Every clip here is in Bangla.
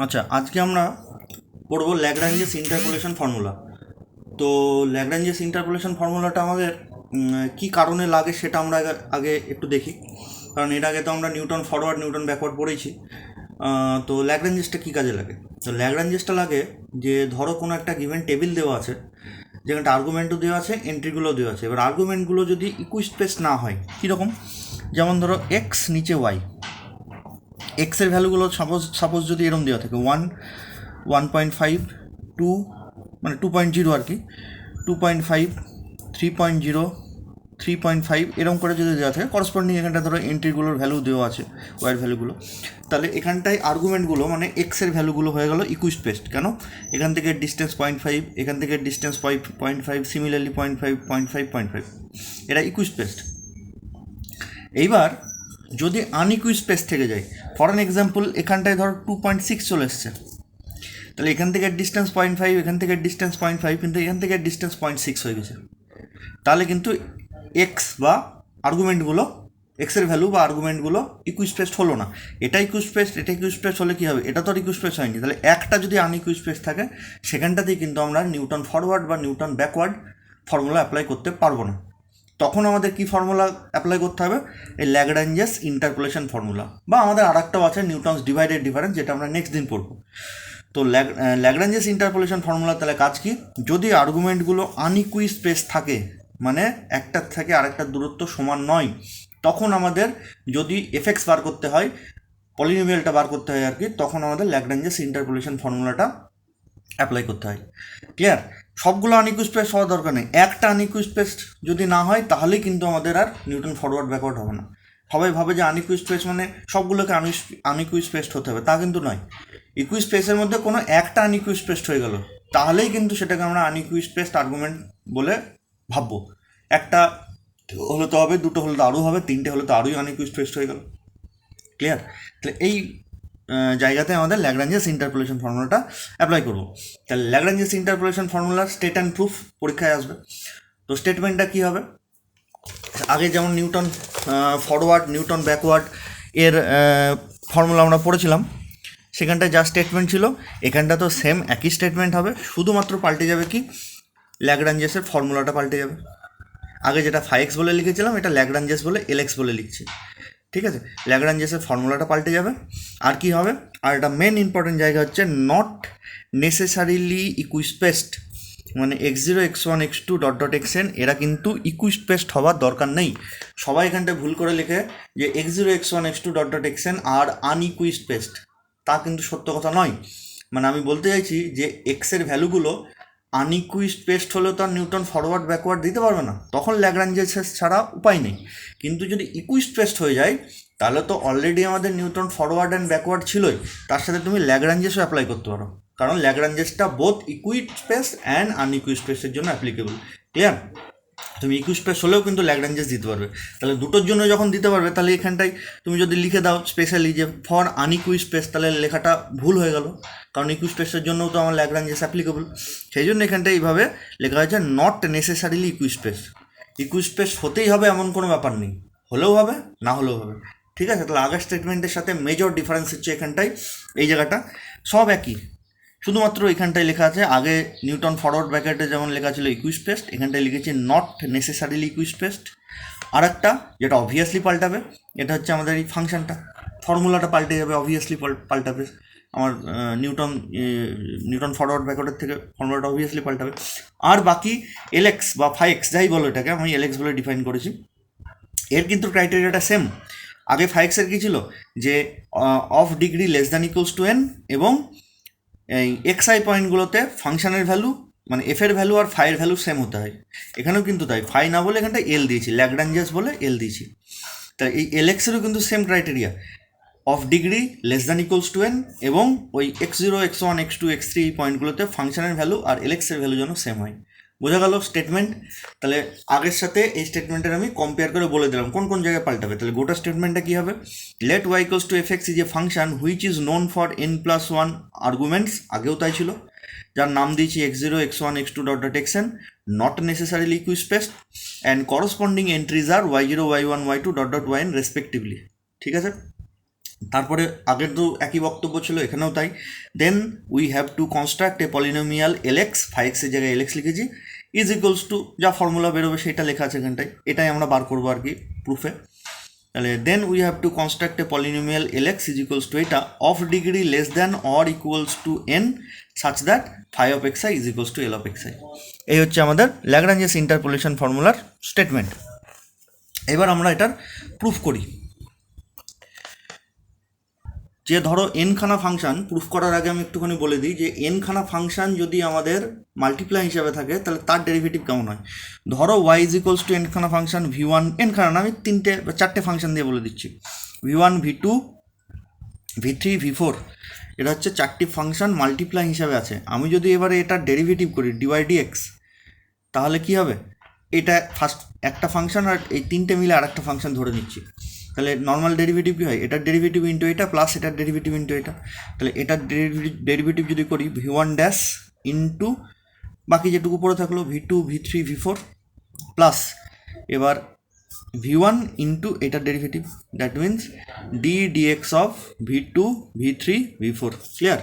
আচ্ছা, আজকে আমরা পড়বো ল্যাগ্রাঞ্জেস ইন্টারপোলেশন ফর্মুলা। তো ল্যাগ্রাঞ্জেস ইন্টারপোলেশন ফর্মুলাটা আমাদের কি কারণে লাগে সেটা আমরা আগে একটু দেখি। কারণ এর আগে তো আমরা নিউটন ফরওয়ার্ড নিউটন ব্যাকওয়ার্ড পড়েছি। তো ল্যাগ্রাঞ্জেসটা কী কাজে লাগে? তো ল্যাগ্রাঞ্জেসটা লাগে যে ধরো কোনো একটা গিভেন টেবিল দেওয়া আছে, যেখানটা আর্গুমেন্টও দেওয়া আছে, এন্ট্রিগুলো দেওয়া আছে। এবার আর্গুমেন্টগুলো যদি ইকুইস্পেস না হয়, কীরকম? যেমন ধরো এক্স নিচে ওয়াই, এক্সের ভ্যালুগুলো সাপোজ যদি এরম দেওয়া থাকে 1.5, 2 মানে 2.0 আর কি, 2.5, 3.0, 3.5 এরকম করে যদি দেওয়া থাকে, করসপন্ডিং এখানটা ধরো এন্ট্রিগুলোর ভ্যালু দেওয়া আছে, ওয়াইয়ের ভ্যালুগুলো, তাহলে এখানটায় আর্গুমেন্টগুলো মানে এক্সের ভ্যালুগুলো হয়ে গেল ইকুইস্পেসড। কেন? এখান থেকে ডিস্টেন্স 0.5, এখান থেকে ডিস্টেন্স 0.5, সিমিলারলি 0.5, 0.5, 0.5, এটা ইকুইস্পেসড। এইবার যদি আনইকুইস্পেস থেকে যায়, ফর অ্যান এক্সাম্পল এখানটায় ধরো 2.6 চলে এসছে, তাহলে এখান থেকে ডিস্টেন্স 0.5, এখান থেকে ডিস্টেন্স 0.5, কিন্তু এখান থেকে ডিস্টেন্স 0.6 হয়ে গেছে। তাহলে কিন্তু এক্স বা আর্গুমেন্টগুলো, এক্সের ভ্যালু বা আর্গুমেন্টগুলো ইকুইস্পেসড হলো না। এটা ইকুইস্পেসড, এটা ইকুইস্পেসড হলে কী হবে? এটা তো আর ইকুইস্পেস হয়নি। তাহলে একটা যদি আনইকুইস্পেস থাকে, সেখানটাতেই কিন্তু আমরা নিউটন ফরওয়ার্ড বা নিউটন ব্যাকওয়ার্ড ফর্মুলা অ্যাপ্লাই করতে পারবো না। তখন আমাদের কি ফর্মুলা অ্যাপ্লাই করতে হবে? এই ল্যাগ্রাঞ্জেস ইন্টারপোলেশন ফর্মুলা, বা আমাদের আর একটাও আছে নিউটনস ডিভাইডেড ডিফারেন্স, যেটা আমরা নেক্সট দিন পড়বো। তো ল্যাগ্রাঞ্জেস ইন্টারপোলেশন ফর্মুলা তাহলে কাজ কি? যদি আর্গুমেন্টগুলো আনইকুইস্পেস থাকে, মানে একটার থেকে আরেকটার দূরত্ব সমান নয়, তখন আমাদের যদি এফএক্স বার করতে হয়, পলিনোমিয়ালটা বার করতে হয় আর কি, তখন আমাদের ল্যাগ্রাঞ্জেস ইন্টারপোলেশন ফর্মুলাটা অ্যাপ্লাই করতে হয়। ক্লিয়ার? সবগুলো আনইকুইস্পেস হওয়ার দরকার নেই, একটা আনইকুইস্পেস যদি না হয় তাহলেই কিন্তু আমাদের আর নিউটন ফরওয়ার্ড ব্যাকওয়ার্ড হবে না। সবাই ভাবে যে আনইকুইস্পেস মানে সবগুলোকে আনইকুইস্পেসড হতে হবে, তা কিন্তু নয়। ইকুইস্পেসের মধ্যে কোনো একটা আনইকুইস্পেসড হয়ে গেল, তাহলেই কিন্তু সেটাকে আমরা আনইকুইস্পেসড আর্গুমেন্ট বলে ভাববো। একটা হলে তো হবে, দুটো হলে তো আরও হবে, তিনটে হলে তো আরোই আনইকুইস্পেসড হয়ে গেল। ক্লিয়ার? তাহলে এই জায়গাতে আমাদের ল্যাগ্রাঞ্জেস ইন্টারপোলেশন ফর্মুলাটা অ্যাপ্লাই করব। তাহলে ল্যাগ্রাঞ্জেস ইন্টারপোলেশন ফর্মুলার স্টেট অ্যান্ড প্রুফ পরীক্ষায় আসবে। তো স্টেটমেন্টটা কী হবে? আগে যেমন নিউটন ফরওয়ার্ড নিউটন ব্যাকওয়ার্ড এর ফর্মুলা আমরা পড়েছিলাম, সেখানটায় যা স্টেটমেন্ট ছিল, এখানটা তো সেম একই স্টেটমেন্ট হবে, শুধুমাত্র পাল্টে যাবে কি? ল্যাগ্রাঞ্জেসের ফর্মুলাটা পাল্টে যাবে। আগে যেটা ফাইএক্স বলে লিখেছিলাম, এটা ল্যাগ্রাঞ্জেস বলে এলএক্স বলে লিখছি। ঠিক আছে? ল্যাগ্রাঞ্জেসের ফর্মুলাটা পাল্টে যাবে। আর কি হবে? আর এটা মেন ইম্পর্টেন্ট জায়গা হচ্ছে নট নেসেসারিলি ইকুইস্পেসড, মানে x0, x1, x2 dot dot xn এরা কিন্তু ইকুইস্পেসড হওয়ার দরকার নেই। সবাই এখানটায় ভুল করে লেখে যে x0, x1, x2 dot dot xn আর আনইকুইস্পেসড, তা কিন্তু সত্য কথা নয়। মানে আমি বলতে চাইছি যে এক্সের ভ্যালুগুলো আনইকুইস্পেসড হলেও তো আর নিউটন ফরওয়ার্ড ব্যাকওয়ার্ড দিতে পারবে না, তখন ল্যাগ্রাঞ্জেস ছাড়া উপায় নেই। কিন্তু যদি ইকুইস্পেসড হয়ে যায়, তাহলে তো অলরেডি আমাদের নিউটন ফরওয়ার্ড অ্যান্ড ব্যাকওয়ার্ড ছিলই, তার সাথে তুমি ল্যাগ্রাঞ্জেসও অ্যাপ্লাই করতে পারো, কারণ ল্যাগ্রাঞ্জেসটা বোথ ইকুইস্পেস অ্যান্ড আনইকুইস্পেসের জন্য অ্যাপ্লিকেবল। ক্লিয়ার? তুমি ইকুইস্পেস হলেও কিন্তু ল্যাগ্রাঞ্জেস দিতে পারবে। তাহলে দুটোর জন্য যখন দিতে পারবে, তাহলে এখানটায় তুমি যদি লিখে দাও স্পেশালি যে ফর আনইকুইস্পেস, তাহলে লেখাটা ভুল হয়ে গেল, কারণ ইকুইস্পেসের জন্যও তো আমার ল্যাগ্রাঞ্জেস অ্যাপ্লিকেবল। সেই জন্য এখানটায় এইভাবে লেখা হয়েছে নট নেসেসারিলি ইকুইস্পেস। ইকুইস্পেস হতেই হবে এমন কোনো ব্যাপার নেই, হলেও হবে, না হলেও হবে। ঠিক আছে? তাহলে আগের স্টেটমেন্টের সাথে মেজর ডিফারেন্স হচ্ছে এখানটায়, এই জায়গাটা সব একই, শুধুমাত্র এখানটায় লেখা আছে আগে নিউটন ফরওয়ার্ড ব্র্যাকেটে যেমন লেখা ছিল ইকুইস্পেসড, এখানটায় লিখেছি নট নেসেসারিলি ইকুইস্পেসড। আর একটা যেটা অবভিয়াসলি পাল্টাবে, এটা হচ্ছে আমাদের এই ফাংশনটা, ফর্মুলাটা পাল্টে যাবে, অবভিয়াসলি পাল্টাবে। আমার নিউটন ফরওয়ার্ড ব্র্যাকেটের থেকে ফর্মুলাটা অবভিয়াসলি পাল্টাবে। আর বাকি এলএক্স বা ফাইএক্স যাই বলো এটাকে, আমি এলএক্স বলে ডিফাইন করেছি, এর কিন্তু ক্রাইটেরিয়াটা সেম। আগে ফাইএক্সের কী ছিল? যে of degree less than equals to N, এবং এই এক্সআই পয়েন্টগুলোতে ফাংশনের ভ্যালু মানে এফের ভ্যালু আর ফাইয়ের ভ্যালু সেম হতে হয়। এখানেও কিন্তু তাই, ফাই না বলে এখানটা এল দিয়েছি, ল্যাগ্রাঞ্জেস বলে এল দিয়েছি। তাই এই এলএক্সেরও কিন্তু same criteria, of degree less than equals to N, এবং ওই x0, x1, x2, x3 এই পয়েন্টগুলোতে ফাংশনের ভ্যালু আর এলএক্সের ভ্যালু যেন সেম হয়। বোঝা গেল স্টেটমেন্ট? তাহলে আগের সাথে এই স্টেটমেন্টের আমি কম্পেয়ার করে বলে দিলাম কোন কোন জায়গায় পাল্টাবে। তাহলে গোটা স্টেটমেন্টটা কী হবে? Let y equals to f x is a function which is known for n+1 arguments, আগেও তাই ছিল, যার নাম দিয়েছি x0, x1, x2 dot dot xn, not necessarily equispaced, and corresponding entries আর y0, y1, y2 dot dot yn respectively. ঠিক আছে? তারপরে আগের তো একই বক্তব্য ছিল, এখানেও তাই। Then we have to construct a polynomial LX, 5x-এর জায়গায় এলএক্স লিখেছি, ইজ ইকুয়ালস টু যা ফর্মুলা বেরোবে সেটা লেখা আছে এখানটায়, এটাই আমরা বার করবো আর কি প্রুফে। তাহলে then we have to construct a polynomial LX is equals to এটা of degree less than or equals to n such that phi of x i is equals to l of x i. এই হচ্ছে আমাদের ল্যাগ্রাঞ্জেস ইন্টারপোলেশন ফর্মুলার স্টেটমেন্ট। এবার আমরা এটার প্রুফ করি। যে ধরো এনখানা ফাংশান, প্রুফ করার আগে আমি একটুখানি বলে দিই যে এনখানা ফাংশান যদি আমাদের মাল্টিপ্লাই হিসাবে থাকে তাহলে তার ডেরিভেটিভ কেমন হয়। ধরো ওয়াই ইজ ইকুয়ালস টু এনখানা ফাংশান ভি ওয়ান, এনখানা না, আমি 4টে ফাংশান দিয়ে বলে দিচ্ছি, v one v two v three v four, এটা হচ্ছে 4টি ফাংশান মাল্টিপ্লাই হিসাবে আছে। আমি যদি এবারে এটার ডেরিভেটিভ করি ডিওয়াই ডিএক্স, তাহলে কি হবে, এটা ফার্স্ট একটা ফাংশন আর এই 3টে মিলে আর একটা ফাংশন ধরে নিচ্ছি। তাহলে নর্মাল ডেরিভেটিভ কী হয়, এটার ডেরিভেটিভ ইন্টু এটা প্লাস এটার ডেরিভেটিভ ইন্টু এটা। তাহলে এটার ডেরিভেটিভ যদি করি ভি ওয়ান ড্যাশ ইন্টু বাকি যেটুকু পড়ে থাকলো v two v three v four plus এবার ভি ওয়ান ইন্টু এটার derivative, that means d dx of v two v three v four. Clear?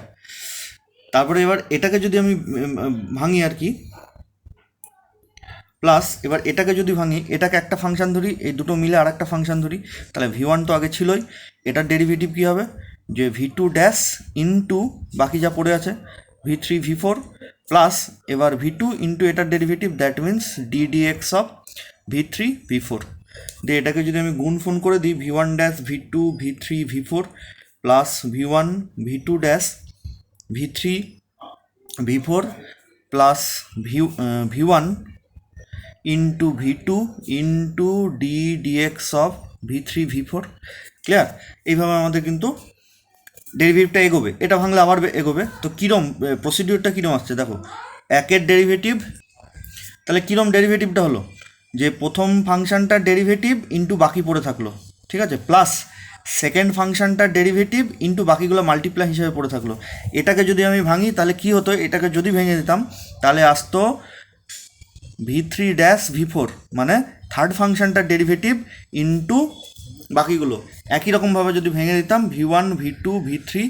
তারপরে এবার এটাকে যদি আমি ভাঙি আর কি, প্লাস এবার এটাকে যদি ভাঙি, এটাকে একটা ফাংশান ধরি, এই দুটো মিলে আর একটা ফাংশান ধরি, তাহলে ভি ওয়ান তো আগে ছিলই, এটার ডেরিভেটিভ কী হবে যে ভি টু ড্যাশ ইন্টু বাকি যা পড়ে আছে v three v four plus এবার ভি টু ইন্টু এটার derivative, that means d dx of v three v four. দিয়ে এটাকে যদি আমি গুণ ফোন করে দিই, v one dash v two v three v four plus v one v two dash v three v four plus v one into v two into d dx of v three v four. Clear? এইভাবে আমাদের কিন্তু ডেরিভেটিভটা এগোবে, এটা ভাঙলে আবার এগোবে। তো কীরম প্রসিডিওরটা কীরম আসছে দেখো, একের ডেরিভেটিভ, তাহলে কীরম ডেরিভেটিভটা হলো যে প্রথম ফাংশানটার ডেরিভেটিভ ইন্টু বাকি পড়ে থাকলো, ঠিক আছে, প্লাস সেকেন্ড ফাংশানটার ডেরিভেটিভ ইন্টু বাকিগুলো মাল্টিপ্লাই হিসেবে পড়ে থাকলো। এটাকে যদি আমি ভাঙি তাহলে কী হতো, এটাকে যদি ভেঙে দিতাম তাহলে আসতো v three dash v four, মানে থার্ড ফাংশানটার ডেরিভেটিভ ইন্টু বাকিগুলো। একই রকমভাবে যদি ভেঙে দিতাম v one v two v three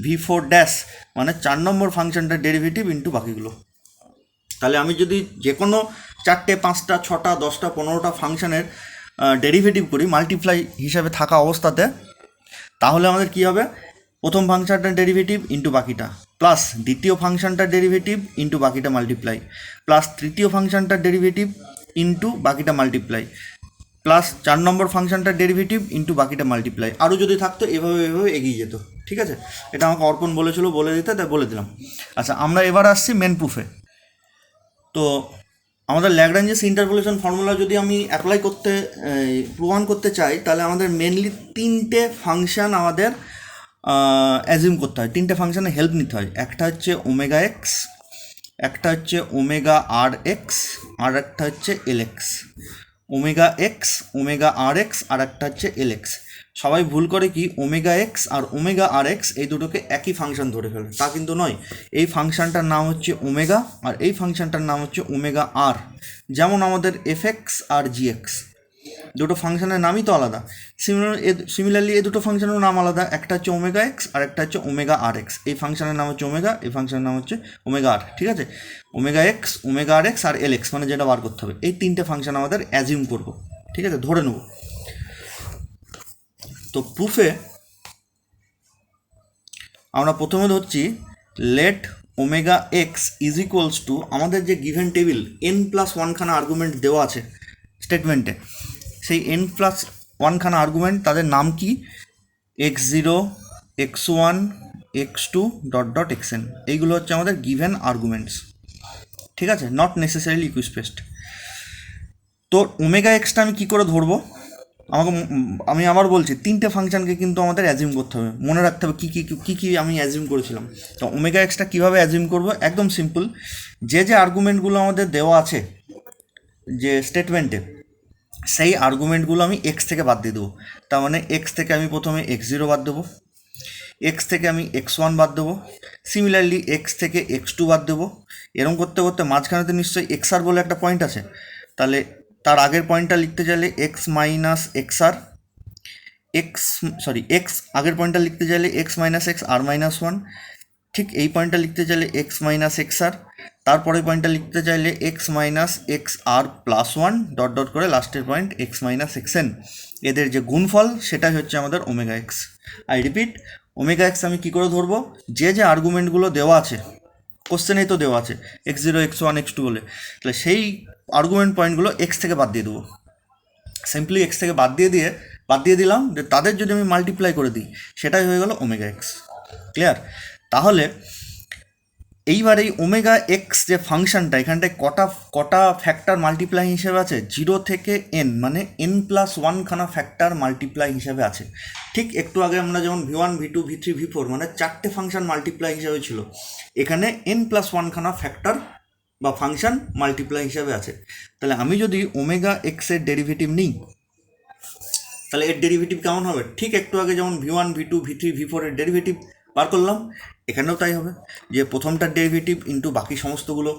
v four dash, মানে 4 নম্বর ফাংশানটার ডেরিভেটিভ ইন্টু বাকিগুলো। তাহলে আমি যদি যে কোনো 4টে 5টা 6টা 10টা 15টা ফাংশানের ডেরিভেটিভ করি মাল্টিপ্লাই হিসাবে থাকা অবস্থাতে, তাহলে আমাদের কী হবে, প্রথম ফাংশনটার ডেরিভেটিভ ইন্টু বাকিটা প্লাস দ্বিতীয় ফাংশনটার ডেরিভেটিভ ইন্টু বাকিটা মাল্টিপ্লাই প্লাস তৃতীয় ফাংশনটার ডেরিভেটিভ ইন্টু বাকিটা মাল্টিপ্লাই প্লাস 4 নম্বর ফাংশনটার ডেরিভেটিভ ইন্টু বাকিটা মাল্টিপ্লাই। আরও যদি থাকতো এভাবে এভাবে এগিয়ে যেত। ঠিক আছে, এটা আমাকে অর্পণ বলেছিল বলে দিতে, তাই বলে দিলাম। আচ্ছা, আমরা এবার আসছি মেন প্রুফে। তো আমাদের ল্যাগ্রাঞ্জেস ইন্টারপোলেশন ফর্মুলা যদি আমি অ্যাপ্লাই করতে প্রমাণ করতে চাই, তাহলে আমাদের মেনলি 3টে ফাংশান আমাদের অ্যাজিউম করতে হয়, 3টে ফাংশানে হেল্প নিতে হয়। একটা হচ্ছে ওমেগা এক্স, একটা হচ্ছে ওমেগা আর এক্স, আর একটা হচ্ছে L X. Omega x, omega r x, আর একটা হচ্ছে এল এক্স। সবাই ভুল করে কি omega x r omega r x এই দুটোকে একই ফাংশন ধরে ফেলে, তা কিন্তু নয়। এই ফাংশনটার নাম হচ্ছে ওমেগা আর এই ফাংশনটার নাম হচ্ছে ওমেগা আর। যেমন আমাদের এফ এক্স আর জি এক্স, দুটো ফাংশনের নামই তো আলাদা। সিমিলারলি এই দুটো ফাংশনের নাম আলাদা, একটা হচ্ছে ওমেগা এক্স আর একটা হচ্ছে ওমেগা আর এক্স। এই ফাংশনের নাম হচ্ছে ওমেগা, এই ফাংশনের নাম হচ্ছে ওমেগা আর। ঠিক আছে, omega x, omega r x আর এল এক্স, মানে যেটা বার করতে হবে। এই 3টে ফাংশন আমাদের অ্যাজিউম করব, ঠিক আছে, ধরে নেব। তো প্রুফে আমরা প্রথমে ধরছি let omega x is equals to, আমাদের যে গিভেন টেবিল n+1 খানা আর্গুমেন্ট দেওয়া আছে স্টেটমেন্টে, সেই n+1 খানা আর্গুমেন্ট, তাদের নাম কি, x0 x1 x2 dot dot xn। এইগুলো হচ্ছে আমাদের গিভেন আর্গুমেন্টস, ঠিক আছে, নট নেসেসারিলি ইকুইস্পেসড। তো ওমেগা এক্সটা আমি কী করে ধরবো, আমি আবার বলছি 3টে ফাংশানকে কিন্তু আমাদের অ্যাজিউম করতে হবে, মনে রাখতে হবে কী কী আমি অ্যাজিউম করেছিলাম। তো ওমেগা এক্সটা কীভাবে অ্যাজিউম করবো, একদম সিম্পল, যে আর্গুমেন্টগুলো আমাদের দেওয়া আছে যে স্টেটমেন্টে, সেই আর্গুমেন্টগুলো আমি এক্স থেকে বাদ দিয়ে দেবো। তার মানে এক্স থেকে আমি প্রথমে x0 বাদ দেবো, এক্স থেকে আমি x1 বাদ দেবো, সিমিলারলি এক্স থেকে x2 বাদ দেবো। এরকম করতে করতে মাঝখানেতে নিশ্চয়ই xr বলে একটা পয়েন্ট আছে, তাহলে তার আগের পয়েন্টটা লিখতে চাইলে x মাইনাস xr, এক্স আগের পয়েন্টটা লিখতে চাইলে x minus x r minus one, ঠিক এই পয়েন্টটা লিখতে চাইলে এক্স মাইনাস এক্স আর, তারপরে পয়েন্টটা লিখতে চাইলে x minus x r plus one dot dot করে লাস্টের point x minus x N. এদের যে গুণফল সেটাই হচ্ছে আমাদের omega x. I repeat, omega x আমি কী করে ধরবো, যে আর্গুমেন্টগুলো দেওয়া আছে কোশ্চেনেই তো দেওয়া আছে x zero x one x two বলে, তাহলে সেই আর্গুমেন্ট পয়েন্টগুলো এক্স থেকে বাদ দিয়ে দেবো। সিম্পলি এক্স থেকে বাদ দিয়ে দিলাম, যে তাদের যদি আমি মাল্টিপ্লাই করে দিই সেটাই হয়ে গেল ওমেগা এক্স। ক্লিয়ার? তাহলে এইবার এই ওমেগা এক্স যে ফাংশনটা, এখানটায় কটা ফ্যাক্টর মাল্টিপ্লাই হিসেবে আছে, 0 থেকে n, মানে n+1 খানা ফ্যাক্টর মাল্টিপ্লাই হিসেবে আছে। ঠিক একটু আগে আমরা যেমন v1 v2 v3 v4 মানে 4টে ফাংশন মাল্টিপ্লাই হিসেবে ছিল, এখানে n+1 খানা ফ্যাক্টর বা ফাংশন মাল্টিপ্লাই হিসেবে আছে। তাহলে আমি যদি ওমেগা এক্সের ডেরিভেটিভ নিই, তাহলে এর ডেরিভেটিভ কেমন হবে, ঠিক একটু আগে যেমন v1 v2 v3 v4 এর ডেরিভেটিভ বার করলাম, এখানেও তাই হবে, যে প্রথমটার ডেরিভেটিভ ইন্টু বাকি সমস্তগুলো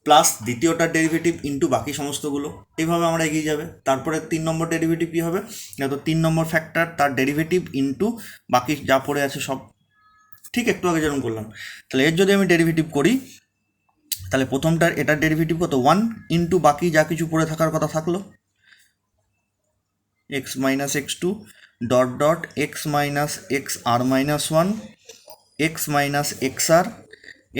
প্লাস দ্বিতীয়টার ডেরিভেটিভ ইন্টু বাকি সমস্তগুলো, এইভাবে আমরা এগিয়ে যাবে। তারপরে 3 নম্বর ডেরিভেটিভ কী হবে, তো 3 নম্বর ফ্যাক্টর তার ডেরিভেটিভ ইন্টু বাকি যা পড়ে আছে সব, ঠিক একটু আগে যেরকম করলাম। তাহলে এর যদি আমি ডেরিভেটিভ করি, তাহলে প্রথমটার এটার ডেরিভেটিভ কত, 1 ইন্টু বাকি যা কিছু পড়ে থাকার কথা থাকলো x minus x two dot dot x minus x r minus one x minus x r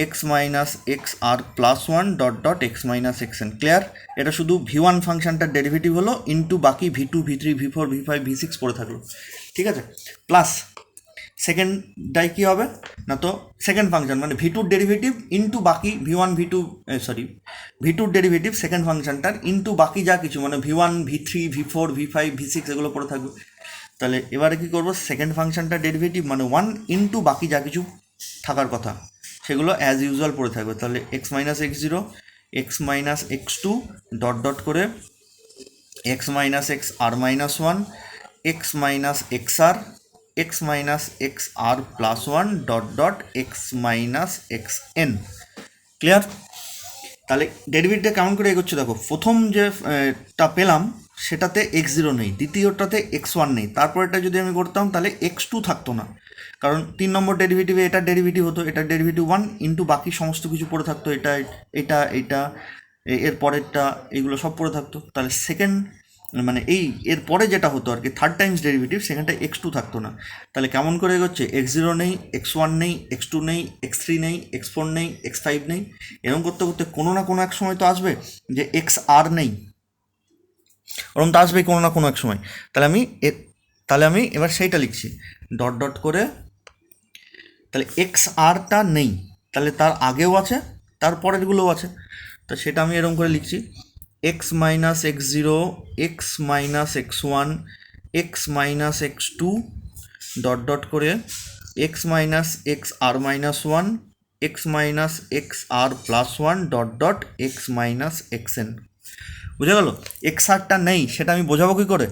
x minus x r plus one dot dot x minus x n. Clear? এটা শুধু v1 ফাংশনটার ডেরিভেটিভ হলো ইন্টু বাকি v2 v3 v4 v5 v6 পড়ে থাকলো, ঠিক আছে? প্লাস সেকেন্ডটাই কী হবে না, তো সেকেন্ড ফাংশন মানে v2 ডেরিভেটিভ ইন্টু বাকি v1 v2 v2 derivative second ফাংশনটার into বাকি যা কিছু মানে v1 v3 v4 v5 v6 এগুলো পড়ে থাকবে। তাহলে এবারে কী করবো, সেকেন্ড ফাংশনটার ডেরিভেটিভ মানে 1 ইন্টু বাকি যা কিছু থাকার কথা সেগুলো অ্যাজ ইউজুয়াল পড়ে থাকবে। তাহলে x minus x zero x minus x two dot dot করে x minus x r minus one x minus x r x minus x r plus one dot dot x minus x n. Clear? তাহলে ডেরিভেটিভটা কেমন করে এগোচ্ছে দেখো, প্রথম যেটা পেলাম সেটাতে এক্স জিরো নেই, দ্বিতীয়টাতে এক্স ওয়ান নেই, তারপরেটা যদি আমি করতাম তাহলে এক্স টু থাকতো না, কারণ 3 নম্বর ডেরিভেটিভে এটার ডেরিভেটিভ হতো, এটার ডেরিভেটিভ 1 ইন্টু বাকি সমস্ত কিছু পড়ে থাকতো, এটা এর পরেরটা এগুলো সব পড়ে থাকতো। তাহলে সেকেন্ড মানে এর পরে যেটা হতো আর কি, থার্ড টাইমস ডেরিভেটিভ, সেখানটা এক্স টু থাকতো না। তাহলে কেমন করে এগোচ্ছে, এক্স জিরো নেই, এক্স ওয়ান নেই, এক্স টু নেই, এক্স থ্রি নেই, এক্স ফোর নেই, এক্স ফাইভ নেই, এরকম করতে করতে কোনো না কোনো এক সময় তো আসবে যে এক্স আর নেই, ওরকম তো আসবেই কোনো না কোনো এক সময়। তাহলে আমি এবার সেইটা লিখছি ডট ডট করে, তাহলে এক্স আরটা নেই, তাহলে তার আগেও আছে তার পরেরগুলোও আছে, তো সেটা আমি এরকম করে লিখছি x minus x zero x minus x one x minus x two dot dot করে x minus x r minus one x minus x r plus one dot dot x minus x n. বুঝে গেল? এক্স আরটা নেই সেটা আমি বোঝাবো কী করে,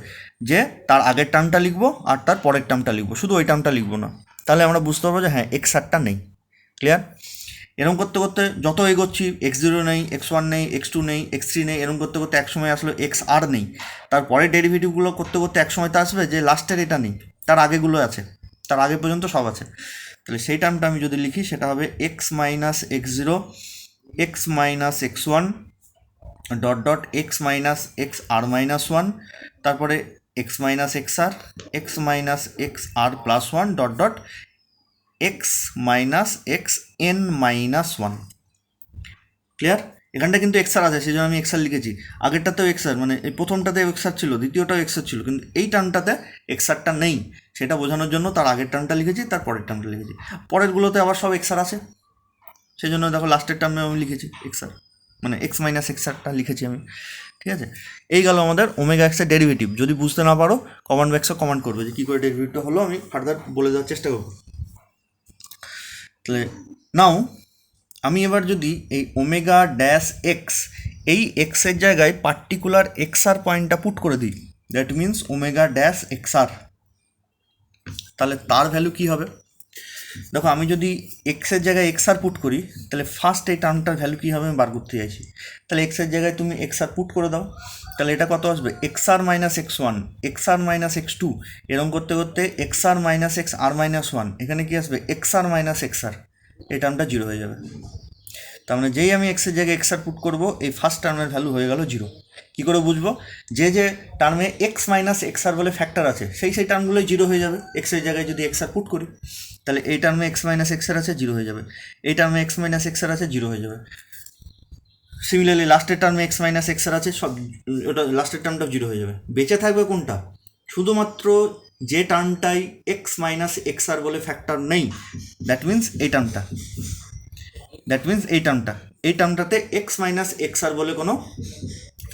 যে তার আগের টার্মটা লিখবো আর তার পরের টার্মটা লিখবো, শুধু ওই টার্মটা লিখবো না, তাহলে আমরা বুঝতে পারবো যে হ্যাঁ এক্স আরটা নেই। ক্লিয়ার? এরকম করতে করতে যত এগোচ্ছি এক্স জিরো নেই, এক্স ওয়ান নেই, এক্স টু নেই, এক্স থ্রি নেই, এরকম করতে করতে একসময় আসলো এক্স আর নেই, তারপরে ডেরিভেটিভগুলো করতে করতে একসময় তো আসবে যে লাস্টের এটা নেই, তার আগেগুলো আছে, তার আগে পর্যন্ত সব আছে। তাহলে সেই টার্মটা আমি যদি লিখি সেটা হবে x minus x zero x minus x one dot dot x minus x r minus one, তারপরে x minus x minus x r plus one dot dot x minus x n minus one. Clear? এখানটা কিন্তু এক্সার আছে, সেই জন্য আমি এক্সার লিখেছি। আগেরটাতেও এক্সার মানে এই প্রথমটাতেও এক্সার ছিল, দ্বিতীয়টাও এক্সার ছিল, কিন্তু এই টার্মটাতে এক্সারটা নেই, সেটা বোঝানোর জন্য তার আগের টার্মটা লিখেছি, তার পরের টার্মটা লিখেছি। পরেরগুলোতে আবার সব এক্সার আছে, সেই জন্য দেখো লাস্টের টার্মে আমি লিখেছি এক্সার, মানে এক্স মাইনাস এক্সারটা লিখেছি আমি। ঠিক আছে? এই গেল আমাদের ওমেগা এক্সের ডেরিভেটিভ। যদি বুঝতে না পারো কমেন্ট বক্সে কমেন্ট করবে যে কী করে ডেরিভেটিভটা হলো, আমি ফার্দার বলে দেওয়ার চেষ্টা করবো। তাহলে নাও আমি এবার যদি এই ওমেগা ড্যাশ এক্স, এই এক্সের জায়গায় পার্টিকুলার এক্সআর পয়েন্টটা পুট করে দিই, that means omega dash XR, তাহলে তার ভ্যালু কী হবে? দেখো আমি যদি এক্সের জায়গায় এক্স আর পুট করি তাহলে ফার্স্ট এই টার্মটার ভ্যালু কী হবে আমি বার করতে চাইছি। তাহলে এক্সের জায়গায় তুমি এক্স আর পুট করে দাও, তাহলে এটা কত আসবে x r minus x one, x r minus x two, এরকম করতে করতে x r minus x r minus one, এখানে কি আসবে এক্স আর মাইনাস এক্স আর, এই টার্মটা জিরো হয়ে যাবে। তার মানে যেই আমি এক্সের জায়গায় এক্স আর পুট করবো এই ফার্স্ট টার্মের ভ্যালু হয়ে গেল জিরো। কী করে বুঝবো? যে যে টার্মে এক্স মাইনাস এক্স আর বলে ফ্যাক্টর আছে সেই টার্মগুলোই জিরো হয়ে যাবে এক্সের জায়গায় যদি এক্স আর পুট করি। তাহলে এই টার্মে এক্স মাইনাস এক্স আর আছে, জিরো হয়ে যাবে। এই টার্মে এক্স মাইনাস এক্স আর আছে, জিরো হয়ে যাবে। সিমিলারলি লাস্টের টার্মে এক্স মাইনাস এক্স আর আছে, সব ওটা লাস্টের টার্মটাও জিরো হয়ে যাবে। বেঁচে থাকবে কোনটা? শুধুমাত্র যে টার্মটাই এক্স মাইনাস এক্স আর বলে ফ্যাক্টর নেই, দ্যাট মিন্স এই টার্মটা, এই টার্মটাতে এক্স মাইনাস এক্স আর বলে কোনো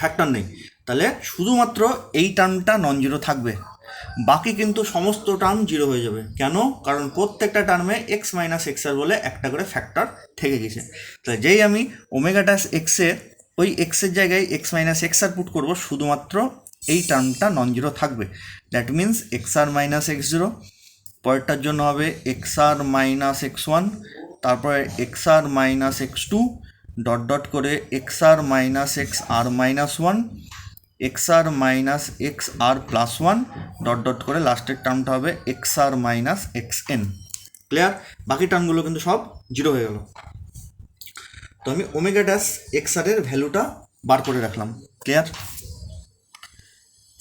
ফ্যাক্টর নেই। তাহলে শুধুমাত্র এই টার্মটা নন জিরো থাকবে, বাকি কিন্তু সমস্ত টার্ম জিরো হয়ে যাবে। কেন? কারণ প্রত্যেকটা টার্মে এক্স মাইনাস এক্স আর বলে একটা করে ফ্যাক্টর থেকে গেছে। তাহলে যেই আমি ওমেগা ড্যাশ এক্সের ওই এক্সের জায়গায় x minus x r put করবো, শুধুমাত্র এই টার্মটা নন জিরো থাকবে। That means x r minus x zero, পরেরটার জন্য হবে x r minus x one, তারপরে x r minus x two, dot dot করে x r minus x r minus one, x r minus x r plus one, dot dot করে লাস্টের টার্মটা হবে x r minus x n. Clear? বাকি টার্মগুলো কিন্তু সব জিরো হয়ে গেল। তো আমি ওমেগা ড্যাশ এক্স আরের ভ্যালুটা বার করে রাখলাম। ক্লিয়ার?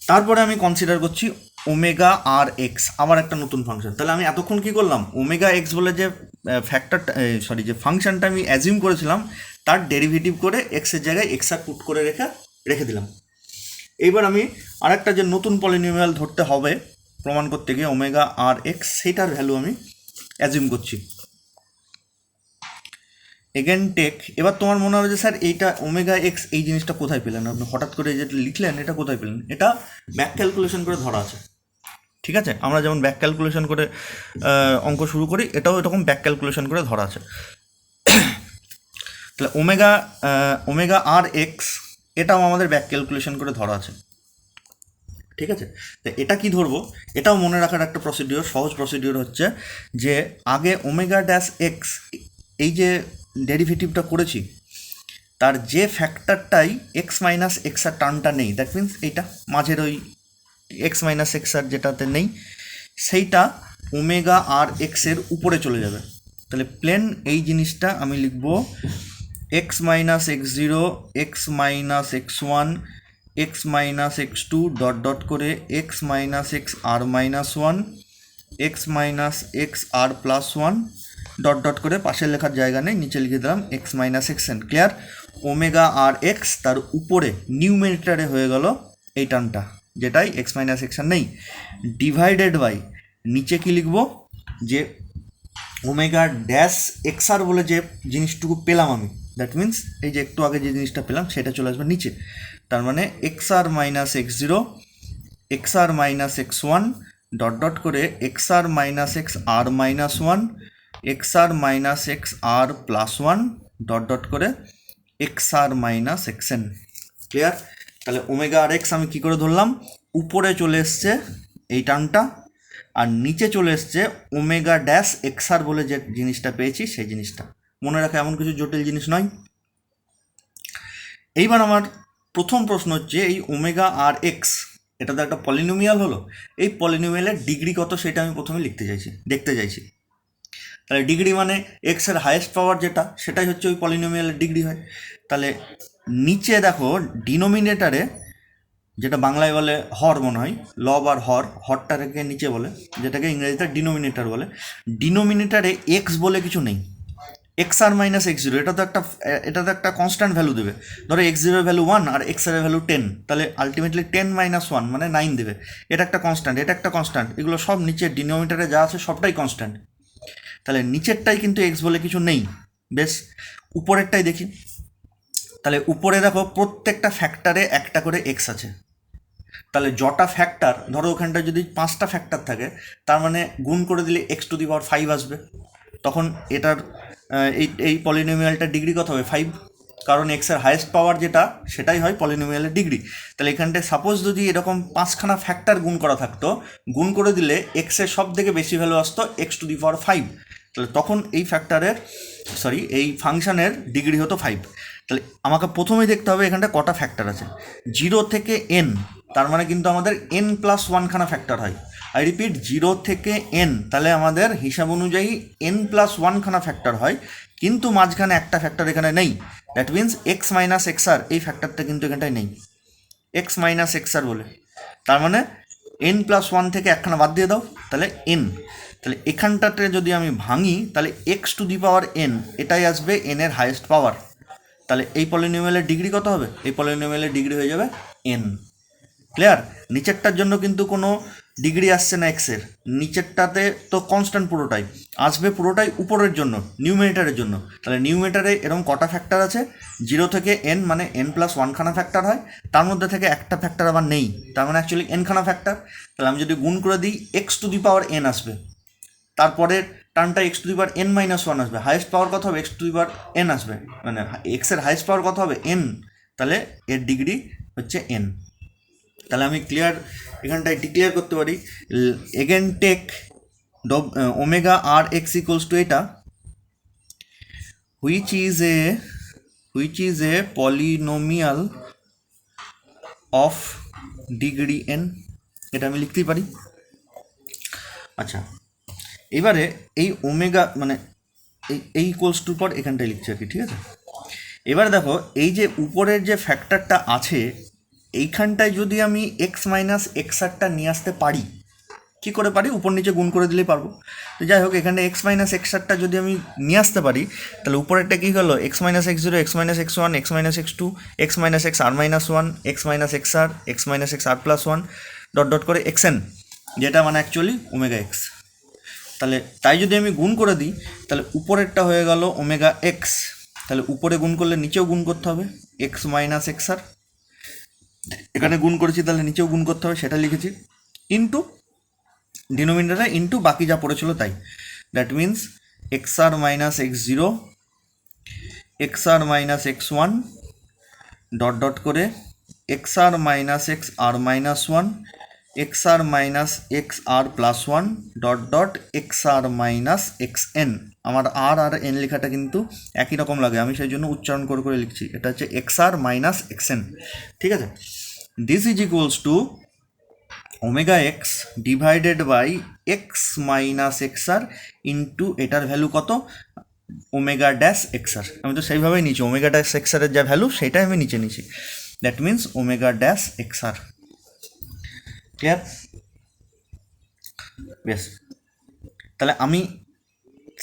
তারপরে আমি কনসিডার করছি ওমেগা আর এক্স, আবার একটা নতুন ফাংশন। তাহলে আমি এতক্ষণ কী করলাম? ওমেগা এক্স বলে যে ফ্যাক্টরটা যে ফাংশনটা আমি অ্যাজিউম করেছিলাম তার ডেরিভেটিভ করে এক্সের জায়গায় এক্স আর পুট করে রেখে দিলাম। এইবার আমি আরেকটা যে নতুন পলিনোমিয়াল ধরতে হবে প্রমাণ করতে গিয়ে ওমেগা আর এক্স, সেইটার ভ্যালু আমি অ্যাজিউম করছি। এগেন টেক, এবার তোমার মনে হবে যে স্যার এইটা ওমেগা এক্স এই জিনিসটা কোথায় পেলেন আপনি? হঠাৎ করে যেটা লিখলেন এটা কোথায় পেলেন? এটা ব্যাক ক্যালকুলেশন করে ধরা আছে। ঠিক আছে, আমরা যেমন ব্যাক ক্যালকুলেশন করে অঙ্ক শুরু করি, এটাও এরকম ব্যাক ক্যালকুলেশন করে ধরা আছে। তাহলে ওমেগা আর এক্স এটাও আমাদের ব্যাক ক্যালকুলেশন করে ধরা আছে। ঠিক আছে, তো এটা কি ধরবো? এটাও মনে রাখার একটা প্রসিডিওর, সহজ প্রসিডিওর হচ্ছে যে আগে ওমেগা ড্যাশ এক্স এই যে ডেরিভেটিভটা করেছি তার যে ফ্যাক্টরটাই এক্স মাইনাস এক্স আর টার্মটা নেই, দ্যাট মিন্স এইটা মাঝের ওই এক্স মাইনাস এক্স আর যেটাতে নেই, সেইটা ওমেগা আর এক্সের উপরে চলে যাবে। তাহলে প্লেন এই জিনিসটা আমি লিখব x minus x zero, x minus x one, x minus x two, dot dot করে x minus x r minus one, x minus x r plus one, dot dot করে পাশে লেখার জায়গা নেই, নিচে লিখে দিলাম x minus x n. Clear? Omega r x তার উপরে নিউমেরিটারে হয়ে গেল এই টার্মটা যেটাই এক্স মাইনাস এক্স আর নেই, ডিভাইডেড বাই নিচে কি লিখব যে ওমেগা ড্যাশ এক্স আর বলে যে জিনিসটুকু পেলাম আমি, দ্যাট মিন্স এই যে একটু আগে যে জিনিসটা পেলাম সেটা চলে আসবে নিচে। তার মানে x r minus x zero, x r minus x one, dot dot করে x r minus x r minus one, x r minus x r plus one, dot dot করে x r minus x n. Clear? তাহলে ওমেগা আর এক্স আমি কী করে ধরলাম? উপরে চলে এসছে এই টার্মটা, আর নিচে চলে এসছে ওমেগা ড্যাশ এক্স আর বলে যে জিনিসটা পেয়েছি সেই জিনিসটা। মনে রাখা এমন কিছু জটিল জিনিস নয়। এইবার আমার প্রথম প্রশ্ন হচ্ছে এই ওমেগা আর এক্স এটা তো একটা পলিনোমিয়াল হলো, এই পলিনোমিয়ালের ডিগ্রি কত সেটা আমি প্রথমে দেখতে চাইছি। তাহলে ডিগ্রি মানে এক্সের হায়েস্ট পাওয়ার যেটা সেটাই হচ্ছে ওই পলিনোমিয়ালের ডিগ্রি হয়। তাহলে নিচে দেখো ডিনোমিনেটারে, যেটা বাংলায় বলে হর মনে হয়, লব আর হরটাকে নিচে বলে, যেটাকে ইংরেজিতে ডিনোমিনেটার বলে। ডিনোমিনেটারে এক্স বলে কিছু নেই, x r minus x zero এটা তো একটা কনস্ট্যান্ট ভ্যালু দেবে। ধরো এক্স জিরোর ভ্যালু 1 আর এক্স এর ভ্যালু 10, তাহলে আলটিমেটলি 10 মাইনাস 1 মানে 9 দেবে। এটা একটা কনস্ট্যান্ট, এগুলো সব নিচের ডিনোমিনেটারে যা আছে সবটাই কনস্ট্যান্ট। তাহলে নিচেরটাই কিন্তু এক্স বলে কিছু নেই। বেশ, উপরেরটাই দেখি। তাহলে উপরে দেখো প্রত্যেকটা ফ্যাক্টরে একটা করে এক্স আছে। তাহলে যটা ফ্যাক্টর, ধরো ওখানটা যদি 5টা ফ্যাক্টর থাকে, তার মানে গুণ করে দিলে এক্স টু দি পাওয়ার 5 আসবে। তখন এটার এই পলিনোমিয়ালটার ডিগ্রি কত হবে? 5, কারণ এক্সের হায়েস্ট পাওয়ার যেটা সেটাই হয় পলিনোমিয়ালের ডিগ্রি। তাহলে এখানটায় সাপোজ যদি এরকম 5খানা ফ্যাক্টর গুণ করা থাকতো, গুণ করে দিলে এক্সের সব থেকে বেশি ভ্যালু আসতো এক্স টু দি পাওয়ার 5। তাহলে তখন এই এই ফাংশানের ডিগ্রি হতো 5। তাহলে আমাকে প্রথমেই দেখতে হবে এখানটা কটা ফ্যাক্টর আছে। 0 থেকে n, তার মানে কিন্তু আমাদের n+1 খানা ফ্যাক্টর হয়। আই রিপিট, 0 থেকে n, তাহলে আমাদের হিসাব অনুযায়ী n+1 খানা ফ্যাক্টর হয়, কিন্তু মাঝখানে একটা ফ্যাক্টর এখানে নেই। দ্যাট মিনস x-xr, এই ফ্যাক্টরটা কিন্তু এখানটায় নেই, x-xr বলে। তার মানে n+1 থেকে একখানা বাদ দিয়ে দাও, তাহলে n। তাহলে এখানটাতে যদি আমি ভাঙি তাহলে x⁴n, এটাই আসবে n এর হাইয়েস্ট পাওয়ার। তাহলে এই পলিনোমিয়ালের ডিগ্রি কত হবে? এই পলিনোমিয়ালের ডিগ্রি হয়ে যাবে n। ক্লিয়ার? নিচেরটার জন্য কিন্তু কোনো ডিগ্রি আসছে না এক্সের, নিচেরটাতে তো কনস্ট্যান্ট পুরোটাই আসবে, পুরোটাই উপরের জন্য, নিউমেরেটারের জন্য। তাহলে নিউমেরেটারে এরকম কটা ফ্যাক্টর আছে? 0 থেকে n, মানে n+1 খানা ফ্যাক্টর হয়, তার মধ্যে থেকে একটা ফ্যাক্টর আবার নেই, তার মানে অ্যাকচুয়ালি n খানা ফ্যাক্টর। তাহলে আমি যদি গুণ করে দিই x⁴n আসবে, তারপরের টার্মটা x⁴n-1 আসবে, হাইয়েস্ট পাওয়ার কত হবে? x⁴n আসবে, মানে এক্সের হাইয়েস্ট পাওয়ার কত হবে? n। তাহলে এর ডিগ্রি হচ্ছে n। তাহলে আমি ক্লিয়ার এখানটায় ডিক্লেয়ার করতে পারি, again take omega r x equals to এটা, which is a polynomial of degree n। এটা আমি লিখতেই পারি। আচ্ছা, এবারে এই ওমেগা মানে এই ইকুয়ালস টুর পর এখানটায় লিখছি আর কি, ঠিক আছে? এবারে দেখো, এই যে উপরের যে ফ্যাক্টরটা আছে, এইখানটায় যদি আমি x-xrটা নিয়ে আসতে পারি, কী করে পারি? উপর নিচে গুণ করে দিলেই পারবো। তো যাই হোক, এখানে x-xrটা যদি আমি নিয়ে আসতে পারি, তাহলে উপরেরটা কী হলো? x-x0, x-x1, x-x2, x-xr-1, x-xr, x-xr+1 dot করে xn, যেটা মানে অ্যাকচুয়ালি ওমেগা এক্স। তাহলে তাই যদি আমি গুণ করে দিই, তাহলে উপরেরটা হয়ে গেল ওমেগা এক্স, তাহলে উপরে গুণ করলে নিচেও গুণ করতে হবে x-xr, এখানে গুণ করেছি তাহলে নিচেও গুণ করতে হবে, সেটা লিখেছি, ইন্টু ডিনোমিনেটরে ইন্টু বাকি যা পড়েছিল তাই। That means xr-x0, xr-x1 dot করে xr-xr-1, xr-xr+1 ডট xr-xn। আমার আর এন লেখাটা কিন্তু একই রকম লাগে, আমি সেই জন্য উচ্চারণ করে লিখছি, এটা হচ্ছে xr-xn, ঠিক আছে? This is equals to omega x divided by x-xr into এটার ভ্যালু কত? Omega dash xr. আমি তো সেইভাবেই নিচ্ছি, ওমেগা ড্যাশ এক্সআরের যা ভ্যালু সেটাই আমি নিচে নিচ্ছি, that means omega dash XR. Clear? বেশ, তাহলে আমি